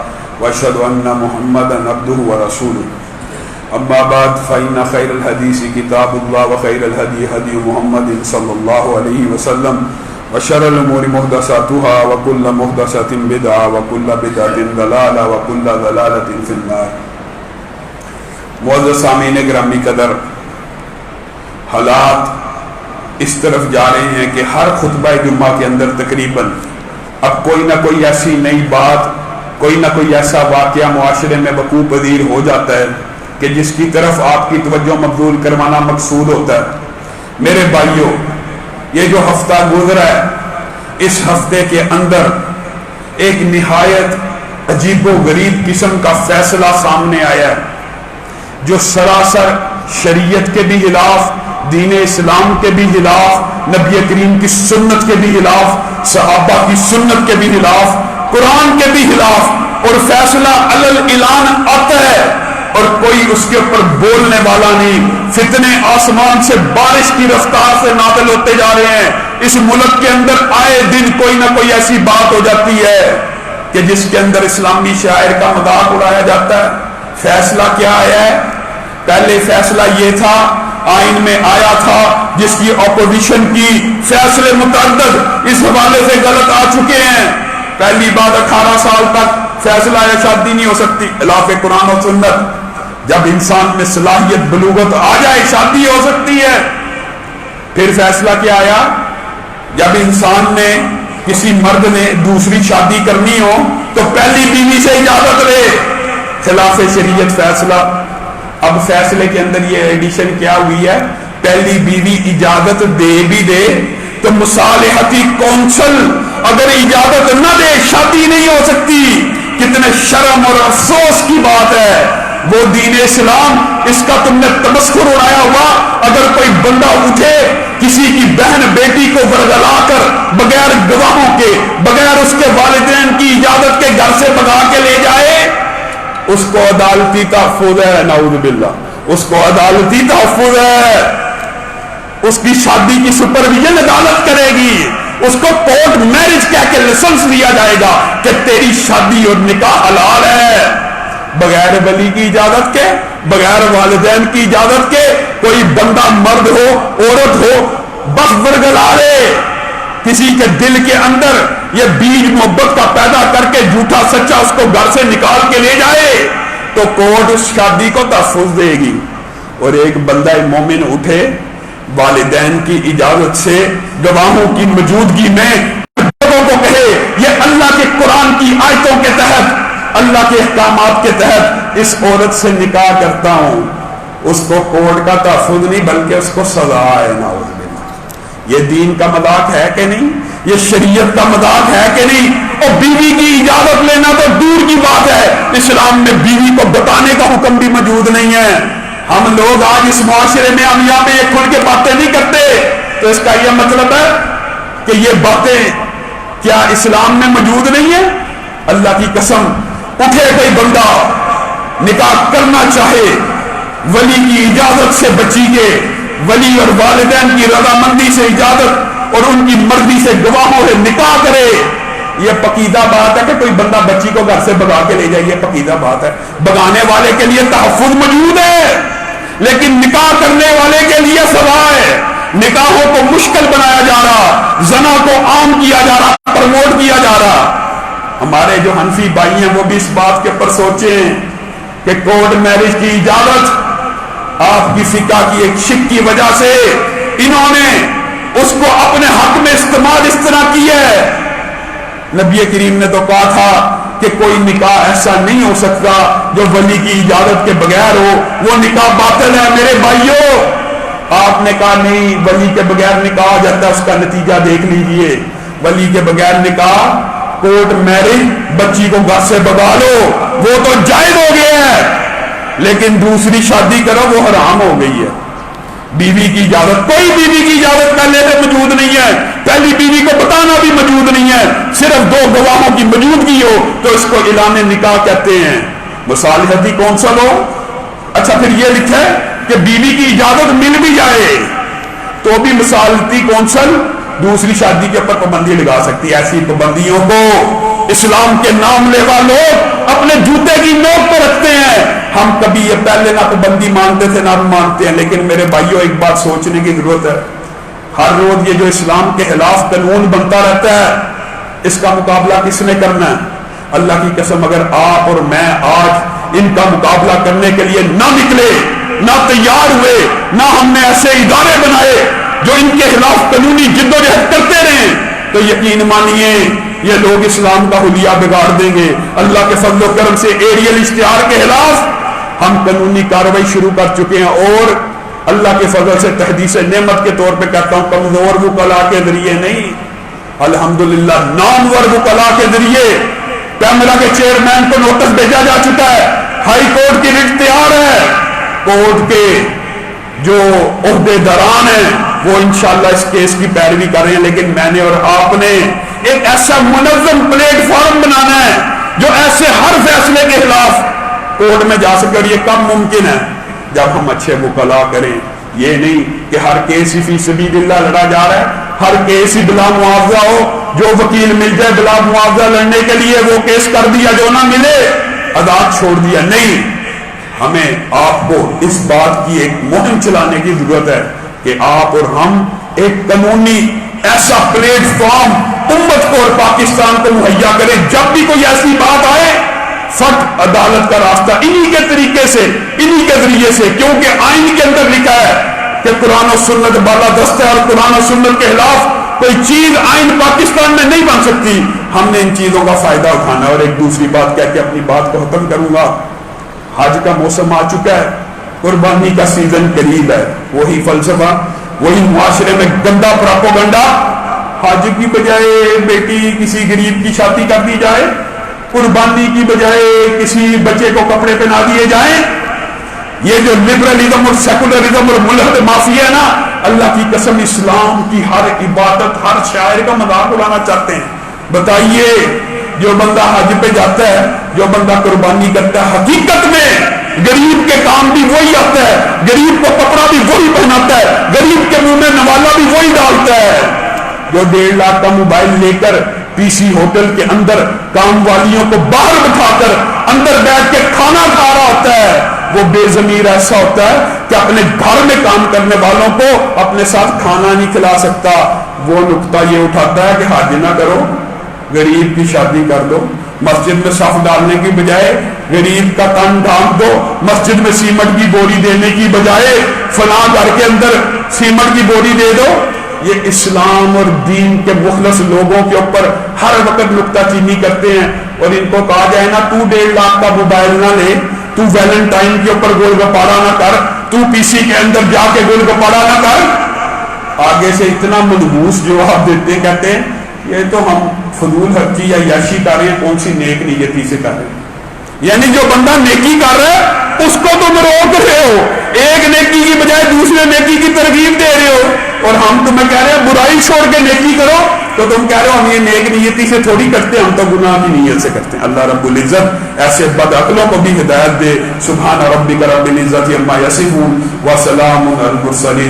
وأشهد أن محمدا عبده ورسوله أما بعد فإن خير الحديث كتاب الله وخير الهدي هدي محمد صلى الله عليه وسلم وشر الامور محدثاتها وكل محدثة بدعة وكل بدعة ضلالة وكل ضلالة في النار۔ معزز سامعین گرامی قدر، حالات اس طرف جا رہے ہیں کہ ہر خطبہ جمعہ کے اندر تقریباً اب کوئی نہ کوئی ایسی نئی بات، کوئی نہ کوئی ایسا واقعہ معاشرے میں وقوع پذیر ہو جاتا ہے کہ جس کی طرف آپ کی توجہ مبذول کروانا مقصود ہوتا ہے۔ میرے بھائیوں، یہ جو ہفتہ گزرا ہے اس ہفتے کے اندر ایک نہایت عجیب و غریب قسم کا فیصلہ سامنے آیا ہے جو سراسر شریعت کے بھی خلاف، دین اسلام کے بھی خلاف، نبی کریم کی سنت کے بھی خلاف، صحابہ کی سنت کے بھی خلاف، قرآن کے بھی خلاف، اور فیصلہ علل اعلان آتا ہے اور کوئی اس کے اوپر بولنے والا نہیں، فتنے آسمان سے بارش کی رفتار سے نازل ہوتے جا رہے ہیں۔ اس ملک کے اندر آئے دن کوئی نہ کوئی ایسی بات ہو جاتی ہے کہ جس کے اندر اسلامی شاعر کا مذاق اڑایا جاتا ہے۔ فیصلہ کیا آیا ہے؟ پہلے فیصلہ یہ تھا، آئین میں آیا تھا جس کی اپوزیشن کی، فیصلے متعدد اس حوالے سے غلط آ چکے ہیں۔ پہلی بات 18 سال تک فیصلہ یا شادی نہیں ہو سکتی، خلاف قرآن و سنت۔ جب انسان میں صلاحیت بلوغت آ جائے شادی ہو سکتی ہے۔ پھر فیصلہ کیا آیا؟ جب انسان نے، کسی مرد نے دوسری شادی کرنی ہو تو پہلی بیوی سے اجازت لے، خلاف شریعت فیصلہ۔ اب فیصلے کے اندر یہ ایڈیشن کیا ہوئی ہے، پہلی بیوی اجازت دے بھی دے تو مصالحتی کونسل اگر اجازت نہ دے شادی نہیں ہو سکتی۔ کتنے شرم اور افسوس کی بات ہے، وہ دین اسلام، اس کا تم نے تمسخر اڑایا ہوا۔ اگر کوئی بندہ اٹھے کسی کی بہن بیٹی کو ورگلا کر بغیر گواہوں کے، بغیر اس کے والدین کی اجازت کے گھر سے بھگا کے لے جائے، اس کو عدالتی تحفظ ہے، نعوذ باللہ، اس کو عدالتی تحفظ ہے، اس کی شادی کی سپرویژن عدالت کرے گی، اس کو کورٹ میرج کہہ کے لائسنس دیا جائے گا کہ تیری شادی اور نکاح حلال ہے۔ بغیر ولی کی اجازت کے، بغیر والدین کی اجازت کے کوئی بندہ، مرد ہو عورت ہو، بس ورگلا لے، کسی کے دل کے اندر یہ بیج محبت کا پیدا کر کے جھوٹا سچا اس کو گھر سے نکال کے لے جائے تو کورٹ اس شادی کو تحفظ دے گی. اور ایک بندہ مومن اٹھے والدین کی اجازت سے گواہوں کی موجودگی میں لوگوں کو کہے یہ اللہ کے قرآن کی آیتوں کے تحت اللہ کے احکامات کے تحت اس عورت سے نکاح کرتا ہوں، اس کو کورٹ کا تحفظ نہیں بلکہ اس کو سزا ہے. نعوذ باللہ. یہ دین کا مذاق ہے کہ نہیں؟ یہ شریعت کا مذاق ہے کہ نہیں؟ اور بیوی کی اجازت لینا تو دور کی بات ہے، اسلام میں بیوی کو بتانے کا حکم بھی موجود نہیں ہے. ہم لوگ آج اس معاشرے میں ہم یہاں پہ یہ کھل کے باتیں نہیں کرتے، تو اس کا یہ مطلب ہے کہ یہ باتیں کیا اسلام میں موجود نہیں ہے؟ اللہ کی قسم، اٹھے کوئی بندہ نکاح کرنا چاہے ولی کی اجازت سے بچی کے، ولی اور والدین کی رضامندی سے اجازت اور ان کی مرضی سے گواہوں سے نکاح کرے، یہ پقیدہ بات ہے کہ کوئی بندہ بچی کو گھر سے بگا کے لے جائے، یہ پقیدہ بات ہے. بگانے والے کے لیے تحفظ موجود ہے لیکن نکاح کرنے والے کے لیے سزا ہے. نکاحوں کو مشکل بنایا جا رہا، زنا کو عام کیا جا رہا، پروموٹ کیا جا رہا. ہمارے جو حنفی بھائی ہیں وہ بھی اس بات کے اوپر سوچیں کہ کورٹ میرج کی اجازت آپ کی فقہ کی ایک شک کی وجہ سے انہوں نے اس کو اپنے حق میں استعمال اس طرح کیا ہے. نبی کریم نے تو کہا تھا کہ کوئی نکاح ایسا نہیں ہو سکتا جو ولی کی اجازت کے بغیر ہو، وہ نکاح باطل ہے. میرے بھائیوں، آپ نے کہا نہیں ولی کے بغیر نکاح ہو جاتا ہے، اس کا نتیجہ دیکھ لیجئے. ولی کے بغیر نکاح کورٹ میرج، بچی کو گھر سے بگا لو، وہ تو جائز ہو گیا ہے، لیکن دوسری شادی کرو وہ حرام ہو گئی ہے. بیوی کی اجازت، کوئی بیوی کی اجازت پہلے سے موجود نہیں ہے، پہلی بیوی کو بتانا بھی موجود نہیں ہے، صرف دو گواہوں کی موجودگی ہو تو اس کو اعلان نکاح کہتے ہیں. مصالحتی کونسل ہو، اچھا پھر یہ لکھا ہے کہ بیوی کی اجازت مل بھی جائے تو بھی مصالحتی کونسل دوسری شادی کے اوپر پابندی لگا سکتی ہے. ایسی پابندیوں کو اسلام کے نام لیوا لوگ اپنے جوتے کی نوک پہ رکھتے ہیں. ہم کبھی یہ پہلے نہ پابندی مانتے تھے نہ مانتے ہیں، لیکن میرے بھائیوں ایک بات سوچنے کی ضرورت ہے. ہر روز یہ جو اسلام کے خلاف قانون بنتا رہتا ہے، اس کا مقابلہ کس نے کرنا ہے؟ اللہ کی قسم اگر آپ اور میں آج ان کا مقابلہ کرنے کے لیے نہ نکلے، نہ تیار ہوئے، نہ ہم نے ایسے ادارے بنائے جو ان کے خلاف قانونی جدوجہد کرتے رہیں، تو یقین مانیے یہ لوگ اسلام کا حلیہ بگاڑ دیں گے. اللہ کے فضل و کرم سے ایریل اشتہار کے خلاف ہم قانونی کارروائی شروع کر چکے ہیں، اور اللہ کے فضل سے تحدیث نعمت کے طور پہ کہتا ہوں کمزور وکلا کے ذریعے نہیں، الحمدللہ نامور وکلا کے ذریعے پیمرا کے چیئرمین کو نوٹس بھیجا جا چکا ہے، ہائی کورٹ کی رٹ تیار ہے، کورٹ کے جو عہدے داران ہیں وہ انشاءاللہ اس کیس کی پیروی کر رہے ہیں. لیکن میں نے اور آپ نے ایک ایسا منظم پلیٹ فارم بنانا ہے جو ایسے ہر فیصلے کے خلاف کورٹ میں جا سکے. اور یہ کب ممکن ہے؟ جب ہم اچھے وکلا کریں. یہ نہیں کہ ہر کیس ہی فی سبیل اللہ لڑا جا رہا ہے، ہر کیس ہی بلا معاوضہ ہو، جو وکیل مل جائے بلا معاوضہ لڑنے کے لیے وہ کیس کر دیا، جو نہ ملے عدالت چھوڑ دیا. نہیں، ہمیں آپ کو اس بات کی ایک مہم چلانے کی ضرورت ہے کہ آپ اور ہم ایک قانونی ایسا پلیٹ فارم امت کو اور پاکستان کو مہیا کریں. جب بھی کوئی ایسی بات آئے فٹ عدالت کا راستہ انہی کے طریقے سے، انہی کے ذریعے سے، کیونکہ آئین کے اندر لکھا ہے کہ قرآن و سنت بالادست ہے، اور قرآن و سنت کے خلاف کوئی چیز آئین پاکستان میں نہیں بن سکتی. ہم نے ان چیزوں کا فائدہ اٹھانا ہے. اور ایک دوسری بات کہہ کے اپنی بات کو ختم کروں گا. حج کا موسم آ چکا ہے، قربانی کا سیزن قریب ہے. وہی فلسفہ، وہی معاشرے میں گندا پراپوگنڈا، حج کی بجائے بیٹی کسی غریب کی شادی کر دی جائے، قربانی کی بجائے کسی بچے کو کپڑے پہنا دیے جائیں. یہ جو لبرلزم اور سیکولرزم اور ملحد مافیا ہے نا، اللہ کی قسم اسلام کی ہر عبادت، ہر شاعر کا مذاق اڑانا چاہتے ہیں. بتائیے جو بندہ حج پہ جاتا ہے، جو بندہ قربانی کرتا ہے، حقیقت میں غریب کے کام بھی وہی آتا ہے، غریب کو کپڑا بھی وہی پہناتا ہے، غریب کے منہ میں نوالا بھی وہی ڈالتا ہے. جو 1.5 لاکھ کا موبائل لے کر پی سی ہوٹل کے اندر کام والیوں کو باہر بٹھا کر اندر بیٹھ کے کھانا کھا رہا ہوتا ہے، وہ بے ضمیر ایسا ہوتا ہے کہ اپنے گھر میں کام کرنے والوں کو اپنے ساتھ کھانا نہیں کھلا سکتا. وہ نقطہ یہ اٹھاتا ہے کہ حج نہ کرو، غریب کی شادی کر دو، مسجد میں صف ڈالنے کی بجائے غریب کا تن ڈھانپ دو، مسجد میں سیمنٹ کی بوری دینے کی بجائے فلاں گھر کے اندر سیمنٹ کی بوری دے دو۔ یہ اسلام اور دین کے مخلص لوگوں کے اوپر ہر وقت نکتہ چینی کرتے ہیں، اور ان کو کہا جائے نا تو 1.5 لاکھ کا موبائل نہ لے، تو ویلنٹائن کے اوپر گول گپاڑا نہ کر، تو پی سی کے اندر جا کے گول گپاڑا نہ کر، آگے سے اتنا منحوس جواب دیتے، کہتے ہیں یہ تو ہم فضول خرچی یا یاشی کر رہے ہیں، کون سی نیک نیتی سے کر رہے ہیں۔ یعنی جو بندہ نیکی کر رہا ہے اس کو تم روک رہے ہو، ایک نیکی کی بجائے دوسرے نیکی کی ترغیب دے رہے ہو، اور ہم تمہیں کہہ رہے ہیں برائی چھوڑ کے نیکی کرو، تو تم کہہ رہے ہو ہم یہ نیک نیتی سے تھوڑی کرتے، ہم تو گناہ کی نیت سے کرتے ہیں۔ اللہ رب العزت ایسے بد عقلوں کو بھی ہدایت دے۔ سبحان ربک رب العزت عما یصفون وسلام علی المرسلین۔